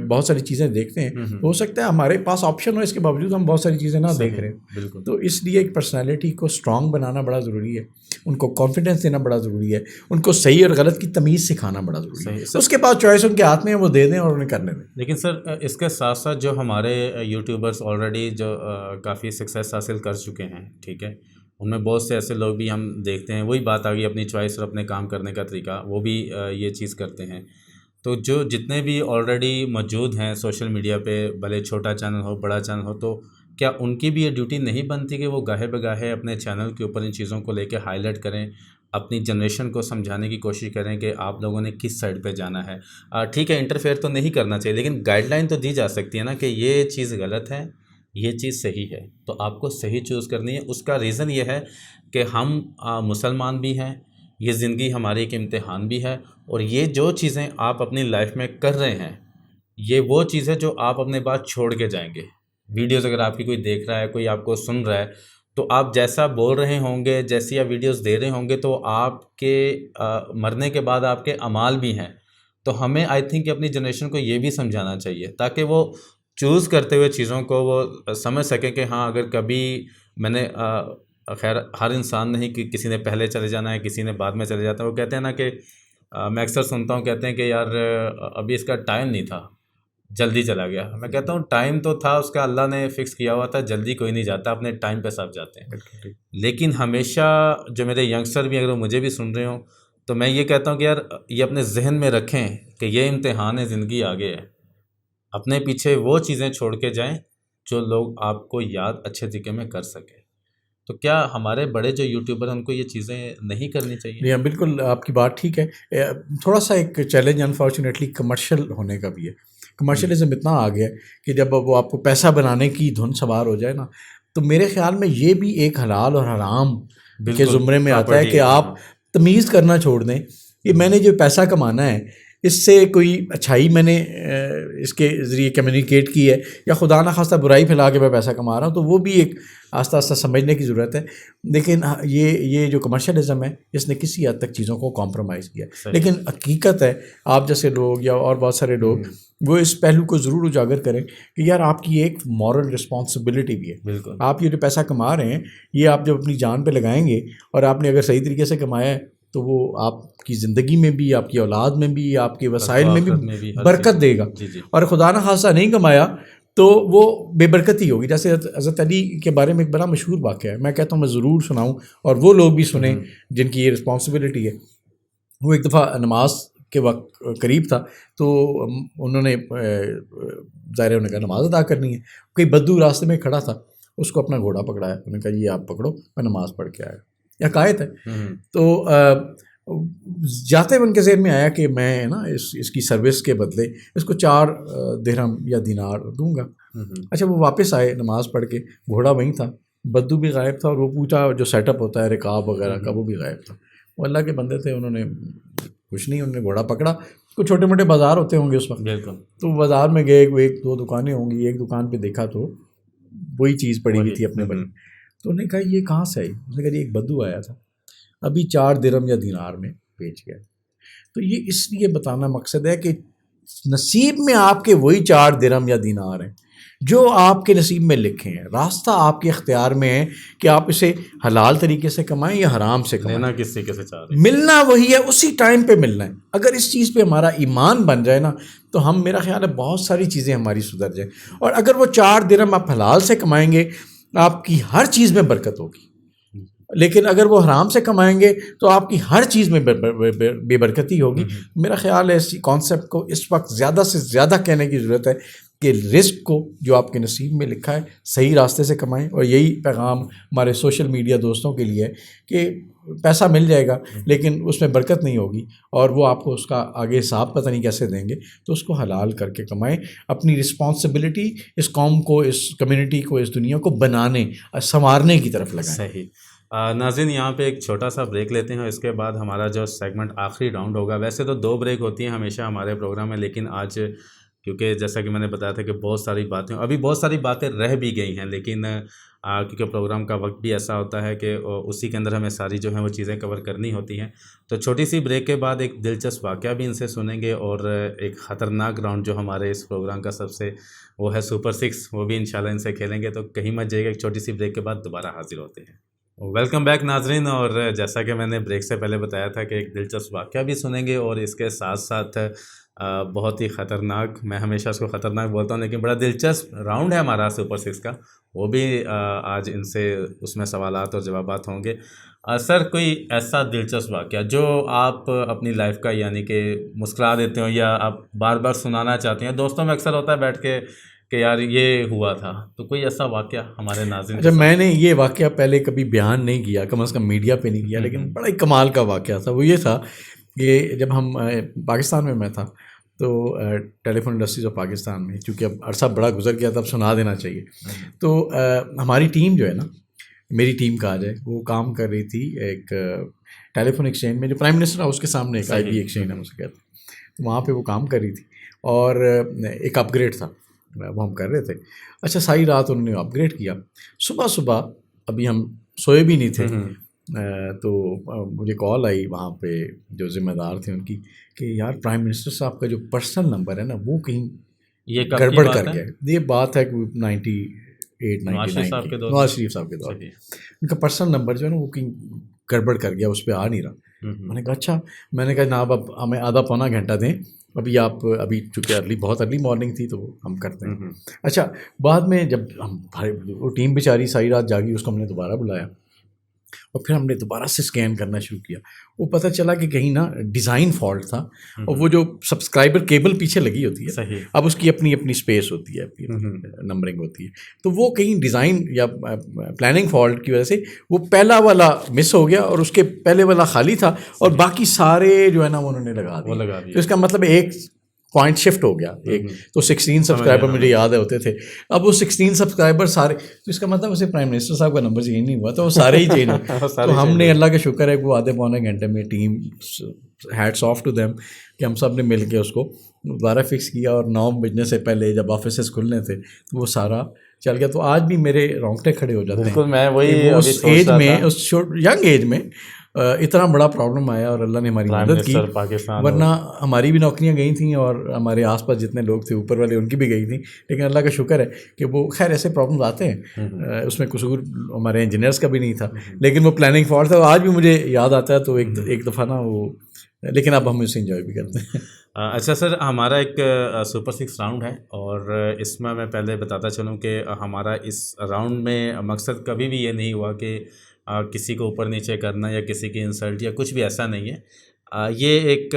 بہت ساری چیزیں دیکھتے ہیں, ہو سکتا ہے ہمارے پاس آپشن ہو, اس کے باوجود ہم بہت ساری چیزیں نہ دیکھ رہے ہیں. بالکل. تو اس لیے ایک پرسنالٹی کو اسٹرانگ بنانا بڑا ضروری ہے, ان کو کانفیڈنس دینا بڑا ضروری ہے, ان کو صحیح اور غلط کی تمیز سکھانا بڑا ضروری ہے. اس کے بعد چوائس ان کے ہاتھ میں ہے, وہ دے دیں اور انہیں کرنے دیں. لیکن سر اس کے ساتھ ساتھ جو ہمارے یوٹیوبرس آلریڈی جو کافی سکسیس حاصل کر چکے ہیں, ٹھیک ہے, ان میں بہت سے ایسے لوگ بھی ہم دیکھتے ہیں, وہی بات آ گئی اپنی چوائس اور اپنے کام کرنے کا طریقہ, وہ بھی یہ چیز کرتے ہیں. تو جو جتنے بھی آلریڈی موجود ہیں سوشل میڈیا پہ, بھلے چھوٹا چینل ہو بڑا چینل ہو, تو کیا ان کی بھی یہ ڈیوٹی نہیں بنتی کہ وہ گاہے بگاہے اپنے چینل کے اوپر ان چیزوں کو لے کے ہائی لائٹ کریں, اپنی جنریشن کو سمجھانے کی کوشش کریں کہ آپ لوگوں نے کس سائڈ پہ جانا ہے؟ ٹھیک ہے انٹرفیئر تو نہیں کرنا چاہیے, لیکن گائیڈ لائن تو دی جا سکتی ہے نا کہ یہ چیز غلط ہے, یہ چیز صحیح ہے, تو آپ کو صحیح چوز کرنی ہے. اس کا ریزن یہ ہے کہ ہم مسلمان بھی ہیں, یہ زندگی ہماری ایک امتحان بھی ہے, اور یہ جو چیزیں آپ اپنی لائف میں کر رہے ہیں یہ وہ چیزیں جو آپ اپنے بعد چھوڑ کے جائیں گے. ویڈیوز اگر آپ کی کوئی دیکھ رہا ہے, کوئی آپ کو سن رہا ہے, تو آپ جیسا بول رہے ہوں گے, جیسی آپ ویڈیوز دے رہے ہوں گے, تو آپ کے مرنے کے بعد آپ کے اعمال بھی ہیں. تو ہمیں آئی تھنک کہ اپنی جنریشن کو یہ بھی سمجھانا چاہیے تاکہ وہ چوز کرتے ہوئے چیزوں کو وہ سمجھ سکیں کہ ہاں اگر کبھی میں نے خیر ہر انسان نہیں کہ کسی نے پہلے چلے جانا ہے, کسی نے بعد میں چلے جاتا ہے. وہ کہتے ہیں نا کہ میں اکثر سنتا ہوں, کہتے ہیں کہ یار ابھی اس کا ٹائم نہیں تھا, جلدی چلا گیا. میں کہتا ہوں ٹائم تو تھا اس کا, اللہ نے فکس کیا ہوا تھا, جلدی کوئی نہیں جاتا, اپنے ٹائم پہ سب جاتے ہیں. لیکن ہمیشہ جو میرے ینگسٹر بھی اگر مجھے بھی سن رہے ہوں تو میں یہ کہتا ہوں کہ یار یہ اپنے ذہن میں رکھیں کہ یہ امتحان ہے, زندگی آگے ہے. اپنے پیچھے وہ چیزیں چھوڑ کے جائیں جو لوگ آپ کو یاد اچھے طریقے میں کر سکیں. تو کیا ہمارے بڑے جو یوٹیوبر ہیں ان کو یہ چیزیں نہیں کرنی چاہیے؟ جی ہاں بالکل, آپ کی بات ٹھیک ہے. تھوڑا سا ایک چیلنج انفارچونیٹلی کمرشل ہونے کا بھی ہے. کمرشلزم اتنا آ گیا ہے کہ جب وہ آپ کو پیسہ بنانے کی دھن سوار ہو جائے نا, تو میرے خیال میں یہ بھی ایک حلال اور حرام کے زمرے میں آتا ہے کہ آپ تمیز کرنا چھوڑ دیں کہ میں نے جو پیسہ کمانا ہے اس سے کوئی اچھائی میں نے اس کے ذریعے کمیونیکیٹ کی ہے یا خدا نخواستہ برائی پھیلا کے میں پیسہ کما رہا ہوں، تو وہ بھی ایک آہستہ آہستہ سمجھنے کی ضرورت ہے. لیکن یہ جو کمرشلزم ہے اس نے کسی حد تک چیزوں کو کمپرومائز کیا. لیکن حقیقت ہے آپ جیسے لوگ یا اور بہت سارے لوگ وہ اس پہلو کو ضرور اجاگر کریں کہ یار آپ کی ایک مورل رسپانسبلٹی بھی ہے. بالکل. آپ یہ جو پیسہ کما رہے ہیں یہ آپ جب اپنی جان پہ لگائیں گے اور آپ نے اگر صحیح طریقے سے کمایا ہے تو وہ آپ کی زندگی میں بھی، آپ کی اولاد میں بھی، آپ کے وسائل میں بھی برکت دے گا. اور خدا نہ خاصہ نہیں کمایا تو وہ بے برکتی ہوگی. جیسے حضرت علی کے بارے میں ایک بڑا مشہور واقعہ ہے، میں کہتا ہوں میں ضرور سناؤں اور وہ لوگ بھی سنیں جن کی یہ رسپانسبلٹی ہے. وہ ایک دفعہ نماز کے وقت قریب تھا تو انہوں نے ظاہر انہوں نے کہا نماز ادا کرنی ہے. کوئی بدو راستے میں کھڑا تھا، اس کو اپنا گھوڑا پکڑایا، انہوں نے کہا یہ آپ پکڑو میں نماز پڑھ کے آیا. یہ حقائق ہے. تو جاتے ان کے ذہن میں آیا کہ میں نا اس کی سروس کے بدلے اس کو 4 درہم یا دینار دوں گا. اچھا وہ واپس آئے نماز پڑھ کے، گھوڑا وہیں تھا، بدو بھی غائب تھا اور وہ پوچھا جو سیٹ اپ ہوتا ہے رکاب وغیرہ کا وہ بھی غائب تھا. وہ اللہ کے بندے تھے، انہوں نے کچھ نہیں، انہوں نے گھوڑا پکڑا. کچھ چھوٹے موٹے بازار ہوتے ہوں گے اس وقت، تو بازار میں گئے، 1-2 دکانیں ہوں گی، ایک دکان پہ دیکھا تو وہی چیز پڑی ہوئی تھی اپنے بنے. تو انہوں نے کہا یہ کہاں سے آئی؟ اس نے کہا ایک بدو آیا تھا، ابھی 4 درہم یا دینار میں بیچ گیا. تو یہ اس لیے بتانا مقصد ہے کہ نصیب میں آپ کے وہی 4 درہم یا دینار ہیں جو آپ کے نصیب میں لکھے ہیں. راستہ آپ کے اختیار میں ہے کہ آپ اسے حلال طریقے سے کمائیں یا حرام سے کمائیں. لینا کس طریقے سے چاہ رہے ہیں، ملنا وہی ہے، اسی ٹائم پہ ملنا ہے. اگر اس چیز پہ ہمارا ایمان بن جائے نا تو ہم، میرا خیال ہے بہت ساری چیزیں ہماری سدھر جائیں. اور اگر وہ 4 درہم آپ حلال سے کمائیں گے آپ کی ہر چیز میں برکت ہوگی. لیکن اگر وہ حرام سے کمائیں گے تو آپ کی ہر چیز میں بے برکتی ہوگی. میرا خیال ہے اس کانسیپٹ کو اس وقت زیادہ سے زیادہ کہنے کی ضرورت ہے کہ رزق کو جو آپ کے نصیب میں لکھا ہے صحیح راستے سے کمائیں. اور یہی پیغام ہمارے سوشل میڈیا دوستوں کے لیے ہے کہ پیسہ مل جائے گا لیکن اس میں برکت نہیں ہوگی اور وہ آپ کو اس کا آگے حساب پتہ نہیں کیسے دیں گے. تو اس کو حلال کر کے کمائیں. اپنی رسپانسبلٹی اس قوم کو، اس کمیونٹی کو، اس دنیا کو بنانے سنوارنے کی طرف لگائیں. صحیح. ناظرین یہاں پہ ایک چھوٹا سا بریک لیتے ہیں، اس کے بعد ہمارا جو سیگمنٹ آخری راؤنڈ ہوگا. ویسے تو 2 بریک ہوتی ہیں ہمیشہ ہمارے پروگرام میں، لیکن آج کیونکہ جیسا کہ میں نے بتایا تھا کہ بہت ساری باتیں، ابھی بہت ساری باتیں رہ بھی گئی ہیں، لیکن کیونکہ پروگرام کا وقت بھی ایسا ہوتا ہے کہ اسی کے اندر ہمیں ساری جو ہیں وہ چیزیں کور کرنی ہوتی ہیں. تو چھوٹی سی بریک کے بعد ایک دلچسپ واقعہ بھی ان سے سنیں گے اور ایک خطرناک راؤنڈ جو ہمارے اس پروگرام کا سب سے وہ ہے سپر 6، وہ بھی انشاءاللہ ان سے کھیلیں گے. تو کہیں مت جائیے گا، ایک چھوٹی سی بریک کے بعد دوبارہ حاضر ہوتے ہیں. ویلکم بیک ناظرین. اور جیسا کہ میں نے بریک سے پہلے بتایا تھا کہ ایک دلچسپ واقعہ بھی سنیں گے اور اس کے ساتھ ساتھ بہت ہی خطرناک، میں ہمیشہ اس کو خطرناک بولتا ہوں لیکن بڑا دلچسپ راؤنڈ ہے ہمارا سپر 6 کا، وہ بھی آج ان سے اس میں سوالات اور جوابات ہوں گے. سر کوئی ایسا دلچسپ واقعہ جو آپ اپنی لائف کا یعنی کہ مسکرا دیتے ہو یا آپ بار بار سنانا چاہتے ہیں؟ دوستوں میں اکثر ہوتا ہے بیٹھ کے کہ یار یہ ہوا تھا، تو کوئی ایسا واقعہ ہمارے ناظرین. اچھا میں نے یہ واقعہ پہلے کبھی بیان نہیں کیا، کم از کم میڈیا پہ نہیں کیا، لیکن بڑا ہی کمال کا واقعہ تھا. وہ یہ تھا کہ جب ہم پاکستان میں تھا تو ٹیلی فون انڈسٹریز آف پاکستان میں، چونکہ اب عرصہ بڑا گزر گیا تھا اب سنا دینا چاہیے. تو ہماری ٹیم جو ہے نا، میری ٹیم کہا جائے، وہ کام کر رہی تھی ایک ٹیلی فون ایکسچینج میں جو پرائم منسٹر ہاؤس کے سامنے ایک آئی بی ایکسچینج ہے اسے کہتے ہیں. تو وہاں پہ وہ کام کر رہی تھی اور ایک اپ گریڈ تھا وہ ہم کر رہے تھے. اچھا ساری رات انہوں نے اپ گریڈ کیا. صبح ابھی ہم سوئے بھی نہیں تھے تو مجھے کال آئی وہاں پہ جو ذمہ دار تھے ان کی کہ یار پرائم منسٹر صاحب کا جو پرسنل نمبر ہے نا وہ کہیں یہ گڑبڑ کر گیا. یہ بات ہے کہ 98-99 نواز شریف صاحب کے دور ان کا پرسنل نمبر جو ہے نا وہ کہیں گڑبڑ کر گیا، اس پہ آ نہیں رہا. میں نے کہا اچھا، میں نے کہا جناب اب ہمیں آدھا پونا گھنٹہ دیں، ابھی چونکہ بہت ارلی مارننگ تھی تو ہم کرتے ہیں. اچھا بعد میں جب ہم وہ ٹیم بیچاری ساری رات جاگی، اس کو ہم نے دوبارہ بلایا اور پھر ہم نے دوبارہ سے اسکین کرنا شروع کیا. وہ پتہ چلا کہ کہیں نا ڈیزائن فالٹ تھا اور وہ جو سبسکرائبر کیبل پیچھے لگی ہوتی ہے اب اس کی اپنی اسپیس ہوتی ہے، نمبرنگ ہوتی ہے، تو وہ کہیں ڈیزائن یا پلاننگ فالٹ کی وجہ سے وہ پہلا والا مس ہو گیا اور اس کے پہلے والا خالی تھا اور باقی سارے جو ہے نا وہ انہوں نے لگا دیا. تو اس کا مطلب ایک پوائنٹ شفٹ ہو گیا ایک تو 16 سبسکرائبر مجھے یاد ہے ہوتے تھے, اب وہ 16 سبسکرائبر سارے, تو اس کا مطلب اسے پرائم منسٹر صاحب کا نمبر چینج نہیں ہوا, تو وہ سارے ہی چینج ہوئے. تو ہم نے اللہ کا شکر ہے کہ وہ آدھے پونے گھنٹے میں team, hats of two them, کہ ہم سب نے مل کے اس کو دوبارہ فکس کیا, اور 9 بجنے سے پہلے جب آفیسز کھلنے تھے تو وہ سارا چل گیا. تو آج بھی میرے رونگٹے کھڑے ہو جاتے ہیں. میں وہی اس ایج میں, اس ینگ ایج میں اتنا بڑا پرابلم آیا, اور اللہ نے ہماری مدد کی, ورنہ ہماری بھی نوکریاں گئی تھیں اور ہمارے آس پاس جتنے لوگ تھے اوپر والے ان کی بھی گئی تھیں. لیکن اللہ کا شکر ہے کہ وہ, خیر ایسے پرابلمز آتے ہیں, اس میں قصور ہمارے انجینئرس کا بھی نہیں تھا, لیکن وہ پلاننگ فار تھا. آج بھی مجھے یاد آتا ہے تو ایک دفعہ نا وہ, لیکن اب ہم اسے انجوائے بھی کرتے ہیں. اچھا سر, ہمارا ایک سپر 6 راؤنڈ ہے, اور اس میں پہلے بتاتا چلوں کہ ہمارا اس راؤنڈ میں مقصد کبھی بھی یہ نہیں ہوا کہ کسی کو اوپر نیچے کرنا یا کسی کی انسلٹ یا کچھ بھی ایسا نہیں ہے. یہ ایک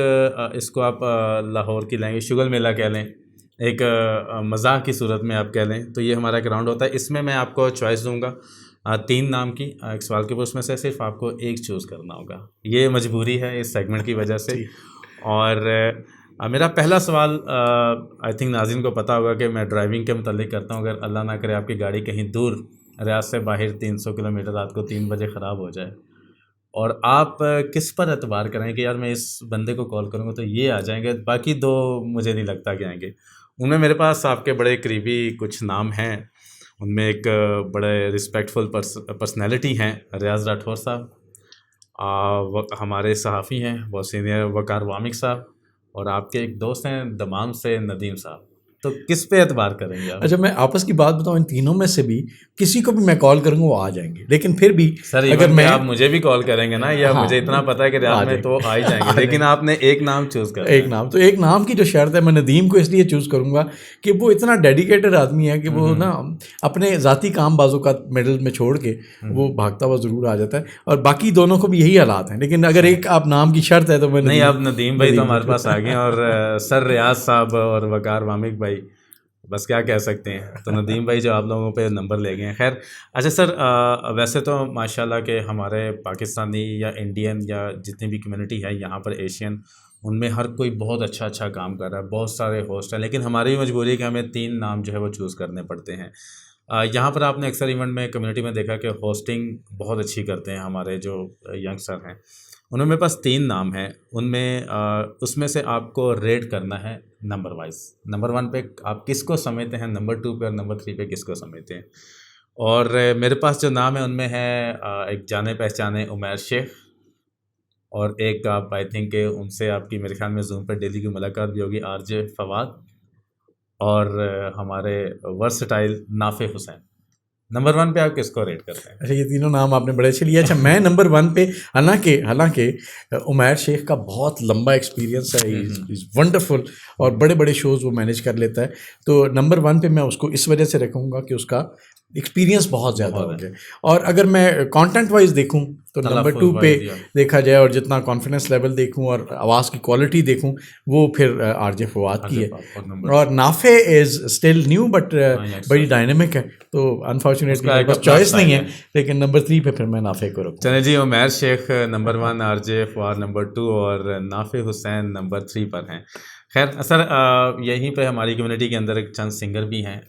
اس کو آپ لاہور کی لینگویج شگل میلہ کہہ لیں, ایک مزاح کی صورت میں آپ کہہ لیں, تو یہ ہمارا ایک راؤنڈ ہوتا ہے. اس میں آپ کو چوائس دوں گا 3 نام کی ایک سوال کے اوپر, اس میں سے صرف آپ کو ایک چوز کرنا ہوگا. یہ مجبوری ہے اس سیگمنٹ کی وجہ سے. اور میرا پہلا سوال آئی تھنک ناظرین کو پتہ ہوگا کہ میں ڈرائیونگ کے متعلق کرتا ہوں. اگر اللہ نہ کرے آپ کی گاڑی کہیں دور ریاض سے باہر 300 کلومیٹر رات کو 3 بجے خراب ہو جائے, اور آپ کس پر اعتبار کریں کہ یار میں اس بندے کو کال کروں گا تو یہ آ جائیں گے, باقی 2 مجھے نہیں لگتا کہ آئیں گے. ان میں میرے پاس آپ کے بڑے قریبی کچھ نام ہیں. ان میں ایک بڑے رسپیکٹفل پرسنالٹی ہیں ریاض راٹھور صاحب, ہمارے صحافی ہیں بہت سینئر وقار وامک صاحب, اور آپ کے ایک دوست ہیں دمام سے ندیم صاحب. تو کس پہ اعتبار کریں گے آپ؟ اچھا, میں آپس کی بات بتاؤں, ان تینوں میں سے بھی کسی کو بھی میں کال کروں گا وہ آ جائیں گے, لیکن پھر بھی سر اگر میں آپ مجھے بھی کال کریں گے نا, یا مجھے اتنا پتہ ہے کہ ریاض میں تو آ ہی جائیں گے, لیکن آپ نے ایک نام چوز کرا. ایک نام, تو ایک نام کی جو شرط ہے, میں ندیم کو اس لیے چوز کروں گا کہ وہ اتنا ڈیڈیکیٹڈ آدمی ہے کہ وہ نا اپنے ذاتی کام بازو کا مڈل میں چھوڑ کے وہ بھاگتا ہوا ضرور آ جاتا ہے, اور باقی دونوں کو بھی یہی حالات ہیں. لیکن اگر ایک آپ نام کی شرط ہے تو میں نہیں, آپ ندیم بھائی تو ہمارے پاس آ گئے, اور سر ریاض صاحب اور وقار وامک بھائی, بس کیا کہہ سکتے ہیں. تو ندیم بھائی جو آپ لوگوں پہ نمبر لے گئے ہیں. خیر اچھا سر, ویسے تو ماشاءاللہ کہ ہمارے پاکستانی یا انڈین یا جتنی بھی کمیونٹی ہے یہاں پر ایشین, ان میں ہر کوئی بہت اچھا کام کر رہا ہے, بہت سارے ہوسٹ ہیں, لیکن ہماری مجبوری ہے کہ ہمیں 3 نام جو ہے وہ چوز کرنے پڑتے ہیں. یہاں پر آپ نے اکثر ایونٹ میں کمیونٹی میں دیکھا کہ ہوسٹنگ بہت اچھی کرتے ہیں ہمارے جو ینگسٹر ہیں. ان میں میرے پاس 3 نام ہیں, ان میں اس میں سے آپ کو ریٹ کرنا ہے نمبر وائز. نمبر 1 پہ آپ کس کو سمجھتے ہیں, نمبر 2 پہ اور نمبر 3 پہ کس کو سمجھتے ہیں. اور میرے پاس جو نام ہے ان میں ہے ایک جانے پہچانے عمیر شیخ, اور ایک آپ آئی تھنک کہ ان سے آپ کی میرے خیال میں زوم پہ ڈیلی کی ملاقات بھی ہوگی, آر جے فواد, اور ہمارے ورسٹائل نافع حسین. نمبر 1 پہ آپ کس کو ریٹ کرتے ہیں؟ اچھا, یہ تینوں نام آپ نے بڑے اچھے لیے. اچھا, میں نمبر 1 پہ, حالانکہ عمیر شیخ کا بہت لمبا ایکسپیرینس ہے, از ونڈرفل, اور بڑے بڑے شوز وہ مینیج کر لیتا ہے. تو نمبر 1 پہ میں اس کو اس وجہ سے رکھوں گا کہ اس کا ایکسپیرینس بہت زیادہ ہو گیا. اور اگر میں کانٹینٹ وائز دیکھوں تو نمبر 2 پہ دیکھا جائے, اور جتنا کانفیڈنس لیول دیکھوں اور آواز کی کوالٹی دیکھوں وہ پھر آر جے فواد کی ہے. اور نافع از اسٹل نیو بٹ بڑی ڈائنامک ہے, تو انفارچونیٹلی میرے پاس چوائس نہیں ہے, لیکن نمبر 3 پہ پھر میں نافع کو رکھوں. چلیں جی, عمیر شیخ number 1, R J Fawad number 2, اور نافع حسین نمبر 3 پر ہیں. خیر سر, یہیں پہ ہماری کمیونٹی کے اندر ایک چند سنگر بھی ہیں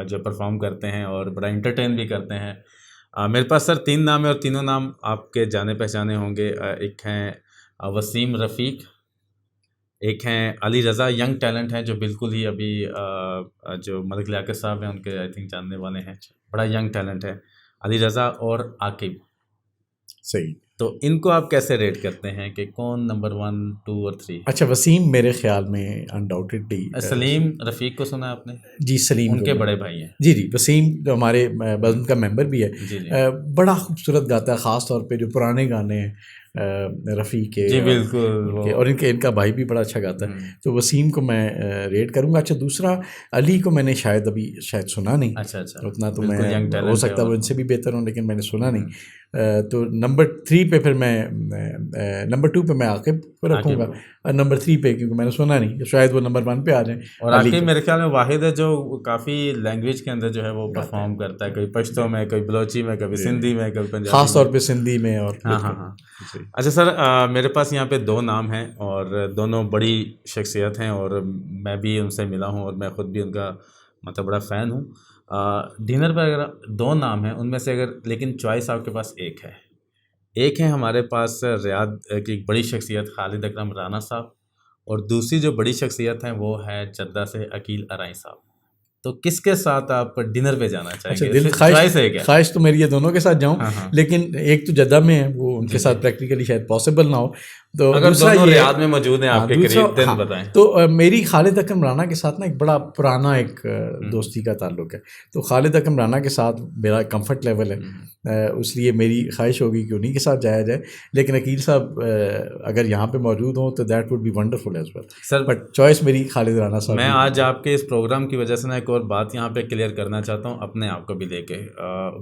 جو پرفارم کرتے ہیں اور بڑا انٹرٹین بھی کرتے ہیں. میرے پاس سر 3 نام ہے, اور تینوں نام آپ کے جانے پہچانے ہوں گے. ایک ہیں وسیم رفیق, ایک ہیں علی رضا, ینگ ٹیلنٹ ہیں جو بالکل ہی ابھی جو ملک لیاقت صاحب ہیں ان کے آئی تھنک جاننے والے ہیں, بڑا ینگ ٹیلنٹ ہے علی رضا, اور عاقب. صحیح. تو ان کو آپ کیسے ریٹ کرتے ہیں کہ کون نمبر 1, 2 اور 3؟ اچھا, وسیم میرے خیال میں انڈاؤٹیڈلی. سلیم رفیق کو سنا آپ نے؟ جی, سلیم ان کے بڑے بھائی ہیں. جی, وسیم جو ہمارے بزم کا ممبر بھی ہے, بڑا خوبصورت گاتا ہے, خاص طور پہ جو پرانے گانے ہیں رفیع کے. جی بالکل, اور ان کا بھائی بھی بڑا اچھا گاتا ہے, تو وسیم کو میں ریٹ کروں گا. اچھا, دوسرا علی کو میں نے شاید سنا نہیں. اچھا اتنا تو میں ہو سکتا ہے وہ ان سے بھی بہتر ہوں, لیکن میں نے سنا نہیں. تو نمبر 3 پہ پھر میں نمبر 2 پہ میں عاقب کو رکھوں گا، اور نمبر 3 پہ کیونکہ میں نے سنا نہیں، شاید وہ نمبر 1 پہ آ جائیں. اور عاقب میرے خیال میں واحد ہے جو کافی لینگویج کے اندر جو ہے وہ پرفارم کرتا ہے، کوئی پشتو میں، کوئی بلوچی میں، کبھی سندھی میں، کبھی پنجابی، خاص طور پہ سندھی میں. اور ہاں. اچھا سر، میرے پاس یہاں پہ 2 نام ہیں اور دونوں بڑی شخصیت ہیں، اور میں بھی ان سے ملا ہوں اور میں خود بھی ان کا مطلب بڑا فین ہوں. ڈنر پہ اگر 2 نام ہیں ان میں سے اگر، لیکن چوائس آپ کے پاس ایک ہے ہمارے پاس ریاض کی ایک بڑی شخصیت خالد اکرم رانا صاحب، اور دوسری جو بڑی شخصیت ہیں وہ ہے جدہ سے عقیل ارائی صاحب. تو کس کے ساتھ آپ ڈنر پہ جانا چاہیں اچھا، گے؟ دل خواہش تو میری یہ دونوں کے ساتھ جاؤں، لیکن ایک تو جدہ میں ہے، وہ ان کے ساتھ پریکٹیکلی شاید پاسبل نہ ہو. تو اگر دوسرا دونوں یہ ریاض میں موجود ہیں آپ کے قریب، دن بتائیں. تو میری خالد اکرم رانا کے ساتھ نا ایک بڑا پرانا ایک دوستی کا تعلق ہے، تو خالد اکرم رانا کے ساتھ میرا کمفرٹ لیول ہے، اس لیے میری خواہش ہوگی کہ انہیں کے ساتھ جایا جائے. لیکن عقیل صاحب اگر یہاں پہ موجود ہوں تو that would be wonderful as well sir, but choice میری خالد رانا صاحب. میں آج آپ کے اس پروگرام کی وجہ سے نا ایک اور بات یہاں پہ کلیئر کرنا چاہتا ہوں اپنے آپ کو بھی لے کے.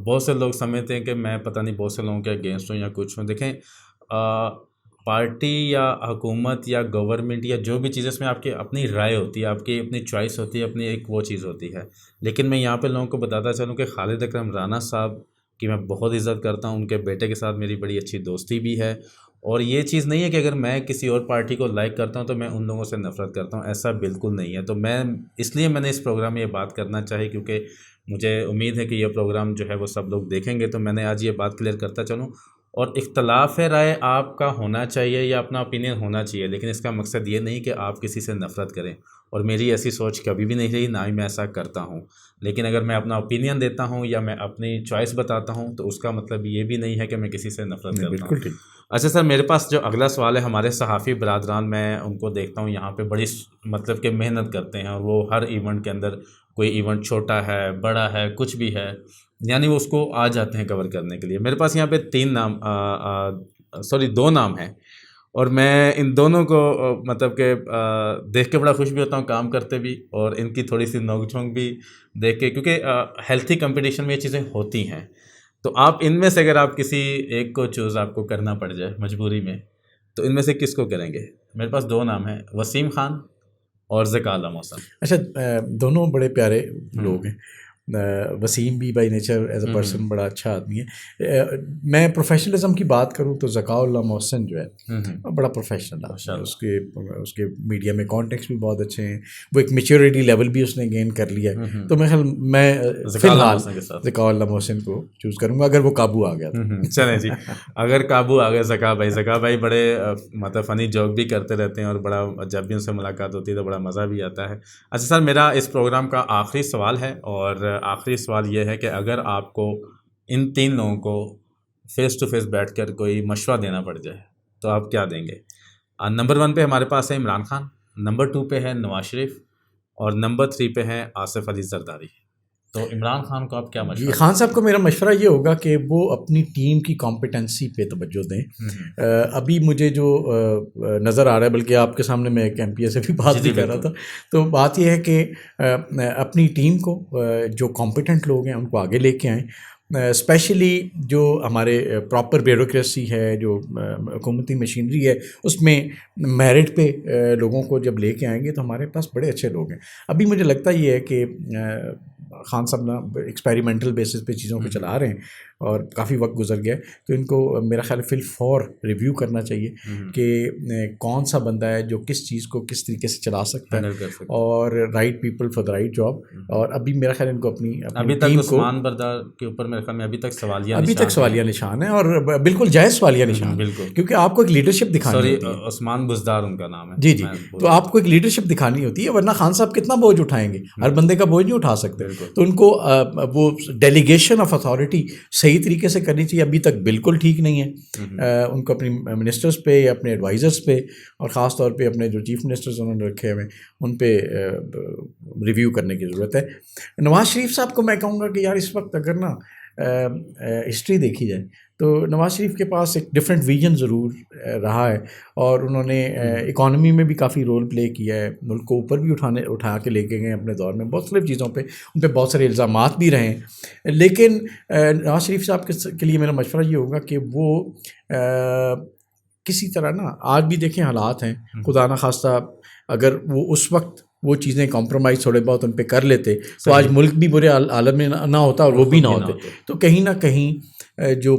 بہت سے لوگ سمجھتے ہیں کہ میں پتہ نہیں بہت سے لوگوں کے اگینسٹ ہوں یا کچھ ہوں. دیکھیں، پارٹی یا حکومت یا گورنمنٹ یا جو بھی چیز، اس میں آپ کی اپنی رائے ہوتی ہے، آپ کی اپنی چوائس ہوتی ہے، اپنی ایک وہ چیز ہوتی ہے. لیکن میں یہاں پہ لوگوں کو بتاتا چلوں کہ خالد اکرم رانا صاحب کی میں بہت عزت کرتا ہوں، ان کے بیٹے کے ساتھ میری بڑی اچھی دوستی بھی ہے. اور یہ چیز نہیں ہے کہ اگر میں کسی اور پارٹی کو لائک کرتا ہوں تو میں ان لوگوں سے نفرت کرتا ہوں، ایسا بالکل نہیں ہے. تو میں اس لیے میں نے اس پروگرام میں یہ بات کرنا چاہی، کیونکہ مجھے امید ہے کہ یہ پروگرام جو ہے وہ سب لوگ دیکھیں گے، تو میں نے آج یہ بات کلیئر کرتا چلوں. اور اختلاف رائے آپ کا ہونا چاہیے یا اپنا اوپینین ہونا چاہیے، لیکن اس کا مقصد یہ نہیں کہ آپ کسی سے نفرت کریں، اور میری ایسی سوچ کبھی بھی نہیں رہی، نہ ہی میں ایسا کرتا ہوں. لیکن اگر میں اپنا اوپینین دیتا ہوں یا میں اپنی چوائس بتاتا ہوں تو اس کا مطلب یہ بھی نہیں ہے کہ میں کسی سے نفرت کرتا ہوں. اچھا سر، میرے پاس جو اگلا سوال ہے، ہمارے صحافی برادران میں ان کو دیکھتا ہوں یہاں پہ بڑی مطلب کہ محنت کرتے ہیں، اور وہ ہر ایونٹ کے اندر، کوئی ایونٹ چھوٹا ہے بڑا ہے کچھ بھی ہے، یعنی وہ اس کو آ جاتے ہیں کور کرنے کے لیے. میرے پاس یہاں پہ 2 نام ہیں، اور میں ان دونوں کو مطلب کہ دیکھ کے بڑا خوش بھی ہوتا ہوں کام کرتے بھی، اور ان کی تھوڑی سی نوک جھونک بھی دیکھ کے، کیونکہ ہیلتھی کمپٹیشن میں یہ چیزیں ہوتی ہیں. تو آپ ان میں سے اگر آپ کسی ایک کو چوز آپ کو کرنا پڑ جائے مجبوری میں، تو ان میں سے کس کو کریں گے؟ میرے پاس 2 نام ہیں، وسیم خان اور ذکا اعلیٰ محسن. اچھا، دونوں بڑے پیارے لوگ ہیں. وسیم بھی by nature as a person بڑا اچھا آدمی ہے. میں پروفیشنلزم کی بات کروں تو ذکا اللہ محسن جو ہے بڑا پروفیشنل ہے. اس کے میڈیا میں کانٹیکٹس بھی بہت اچھے ہیں، وہ ایک میچیورٹی لیول بھی اس نے گین کر لیا ہے. تو میں فی الحال ذکا اللہ محسن کو چوز کروں گا اگر وہ قابو آ گیا. چلیں جی، اگر قابو آ گیا ذکا بھائی بڑے مطلب فنی جوک بھی کرتے رہتے ہیں، اور بڑا جب بھی ان سے ملاقات ہوتی ہے تو بڑا مزہ بھی آتا ہے. اچھا سر، میرا اس پروگرام کا آخری سوال ہے، اور آخری سوال یہ ہے کہ اگر آپ کو ان 3 لوگوں کو فیس ٹو فیس بیٹھ کر کوئی مشورہ دینا پڑ جائے تو آپ کیا دیں گے؟ نمبر 1 پہ ہمارے پاس ہے عمران خان، نمبر 2 پہ ہے نواز شریف، اور نمبر 3 پہ ہے آصف علی زرداری. تو عمران خان کو آپ کیا مشورہ؟ جی، خان صاحب کو میرا مشورہ یہ ہوگا کہ وہ اپنی ٹیم کی کمپیٹنسی پہ توجہ دیں. ابھی مجھے جو نظر آ رہا ہے، بلکہ آپ کے سامنے میں ایک ایم پی اے سے بھی بات بھی کر رہا تھا، تو بات یہ ہے کہ اپنی ٹیم کو، جو کمپیٹنٹ لوگ ہیں ان کو آگے لے کے آئیں. اسپیشلی جو ہمارے پراپر بیوروکریسی ہے، جو حکومتی مشینری ہے، اس میں میرٹ پہ لوگوں کو جب لے کے آئیں گے تو ہمارے پاس بڑے اچھے لوگ ہیں. ابھی مجھے لگتا یہ ہے کہ خان صاحب نا ایکسپیریمنٹل بیسس پہ چیزوں کو چلا رہے ہیں، اور کافی وقت گزر گیا ہے، تو ان کو میرا خیال فی الفور ریویو کرنا چاہیے کہ کون سا بندہ ہے جو کس چیز کو کس طریقے سے چلا سکتا ہے، اور right people for the right job. اور ابھی میرا خیال ان کو اپنی ٹیم کو، عثمان بردار کے اوپر میرے خیال میں ابھی تک سوالیہ نشان ہے، اور بالکل جائز سوالیہ نشان، کیونکہ آپ کو ایک لیڈرشپ دکھانی ہوتی ہے. عثمان بزدار ان کا نام ہے. جی، تو آپ کو ایک لیڈرشپ دکھانی ہوتی ہے، ورنہ خان صاحب کتنا بوجھ اٹھائیں گے؟ ہر بندے کا بوجھ نہیں اٹھا سکتے. تو ان کو وہ ڈیلیگیشن آف اتھارٹی صحیح طریقے سے کرنی چاہیے. ابھی تک بالکل ٹھیک نہیں ہے. ان کو اپنی منسٹرز پہ یا اپنے ایڈوائزرز پہ، اور خاص طور پہ اپنے جو چیف منسٹرز انہوں نے رکھے ہوئے ان پہ ریویو کرنے کی ضرورت ہے. نواز شریف صاحب کو میں کہوں گا کہ یار اس وقت اگر نا ہسٹری دیکھی جائے تو نواز شریف کے پاس ایک ڈفرینٹ ویژن ضرور رہا ہے، اور انہوں نے اکانومی میں بھی کافی رول پلے کیا ہے، ملک کو اوپر بھی اٹھا کے لے کے گئے اپنے دور میں، بہت ساری چیزوں پہ ان پہ بہت سارے الزامات بھی رہے ہیں، لیکن نواز شریف صاحب کے لیے میرا مشورہ یہ ہوگا کہ وہ کسی طرح نا، آج بھی دیکھیں حالات ہیں، خدا نخواستہ اگر وہ اس وقت وہ چیزیں کمپرومائز تھوڑے بہت ان پہ کر لیتے تو آج ملک بھی برے عالم میں نہ ہوتا اور وہ بھی نہ ہوتے. تو کہیں نہ کہیں جو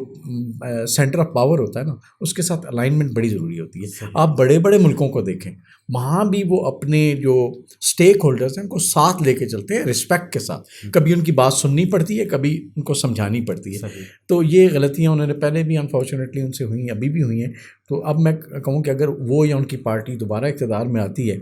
سینٹر آف پاور ہوتا ہے نا، اس کے ساتھ الائنمنٹ بڑی ضروری ہوتی ہے. آپ بڑے بڑے ملکوں کو دیکھیں، وہاں بھی وہ اپنے جو اسٹیک ہولڈرز ہیں ان کو ساتھ لے کے چلتے ہیں، رسپیکٹ کے ساتھ. کبھی ان کی بات سننی پڑتی ہے، کبھی ان کو سمجھانی پڑتی ہے. تو یہ غلطیاں انہوں نے پہلے بھی انفارچونیٹلی ان سے ہوئیں، ابھی بھی ہوئی ہیں. تو اب میں کہوں کہ اگر وہ یا ان کی پارٹی دوبارہ اقتدار میں آتی ہے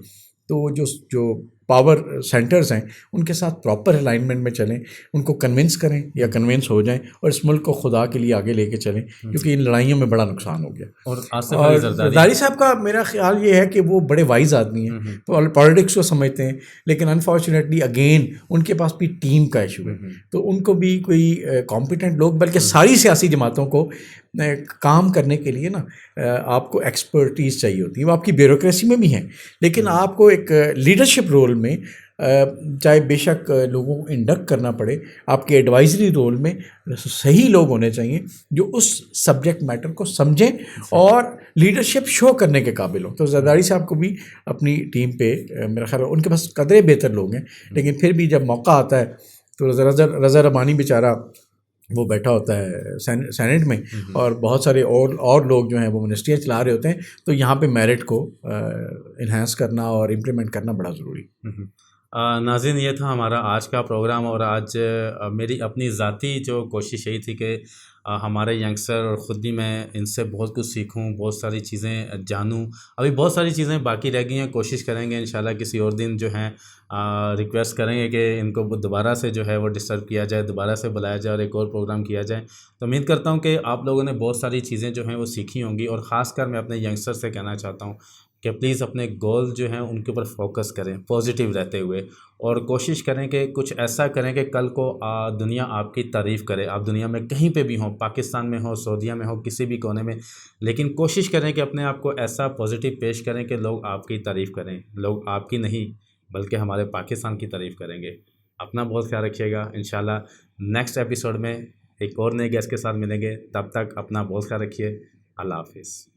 تو جو پاور سینٹرز ہیں ان کے ساتھ پراپر الائنمنٹ میں چلیں، ان کو کنونس کریں یا کنونس ہو جائیں، اور اس ملک کو خدا کے لیے آگے لے کے چلیں، کیونکہ ان لڑائیوں میں بڑا نقصان ہو گیا. اور زرداری صاحب کا میرا خیال یہ ہے کہ وہ بڑے وائز آدمی ہیں، پالیٹکس کو سمجھتے ہیں، لیکن انفارچونیٹلی اگین ان کے پاس بھی ٹیم کا ایشو ہے. تو ان کو بھی کوئی کمپیٹنٹ لوگ، بلکہ ساری سیاسی جماعتوں کو کام کرنے کے لیے نا آپ کو ایکسپرٹیز چاہیے ہوتی ہے. وہ آپ کی بیوروکریسی میں بھی ہیں، لیکن آپ کو ایک لیڈرشپ رول میں چاہے بے شک لوگوں کو انڈکٹ کرنا پڑے، آپ کے ایڈوائزری رول میں صحیح لوگ ہونے چاہیے جو اس سبجیکٹ میٹر کو سمجھیں اور لیڈرشپ شو کرنے کے قابل ہوں. تو زرداری صاحب کو بھی اپنی ٹیم پہ میرا خیال ہے ان کے پاس قدرے بہتر لوگ ہیں، لیکن پھر بھی جب موقع آتا ہے تو رضا ربانی بیچارہ وہ بیٹھا ہوتا ہے سینٹ میں، اور بہت سارے اور لوگ جو ہیں وہ منسٹریاں چلا رہے ہوتے ہیں. تو یہاں پہ میرٹ کو انہینس کرنا اور امپلیمنٹ کرنا بڑا ضروری. ناظرین، یہ تھا ہمارا آج کا پروگرام، اور آج میری اپنی ذاتی جو کوشش یہی تھی کہ ہمارے ینگسٹر اور خود بھی میں ان سے بہت کچھ سیکھوں، بہت ساری چیزیں جانوں. ابھی بہت ساری چیزیں باقی رہ گئی ہیں، کوشش کریں گے انشاءاللہ کسی اور دن جو ہیں ریکویسٹ کریں گے کہ ان کو دوبارہ سے جو ہے وہ ڈسٹرب کیا جائے، دوبارہ سے بلایا جائے اور ایک اور پروگرام کیا جائے. تو امید کرتا ہوں کہ آپ لوگوں نے بہت ساری چیزیں جو ہیں وہ سیکھی ہوں گی، اور خاص کر میں اپنے ینگسٹر سے کہنا چاہتا ہوں کہ پلیز اپنے گول جو ہیں ان کے اوپر فوکس کریں، پازیٹیو رہتے ہوئے، اور کوشش کریں کہ کچھ ایسا کریں کہ کل کو دنیا آپ کی تعریف کرے. آپ دنیا میں کہیں پہ بھی ہوں، پاکستان میں ہو، سعودیہ میں ہو، کسی بھی کونے میں، لیکن کوشش کریں کہ اپنے آپ کو ایسا پازیٹیو پیش کریں کہ لوگ آپ کی تعریف کریں. لوگ آپ کی نہیں بلکہ ہمارے پاکستان کی تعریف کریں گے. اپنا بہت خیال رکھیے گا. انشاءاللہ نیکسٹ ایپیسوڈ میں ایک اور نئے گیسٹ کے ساتھ ملیں گے. تب تک اپنا بہت خیال رکھیے. اللہ حافظ.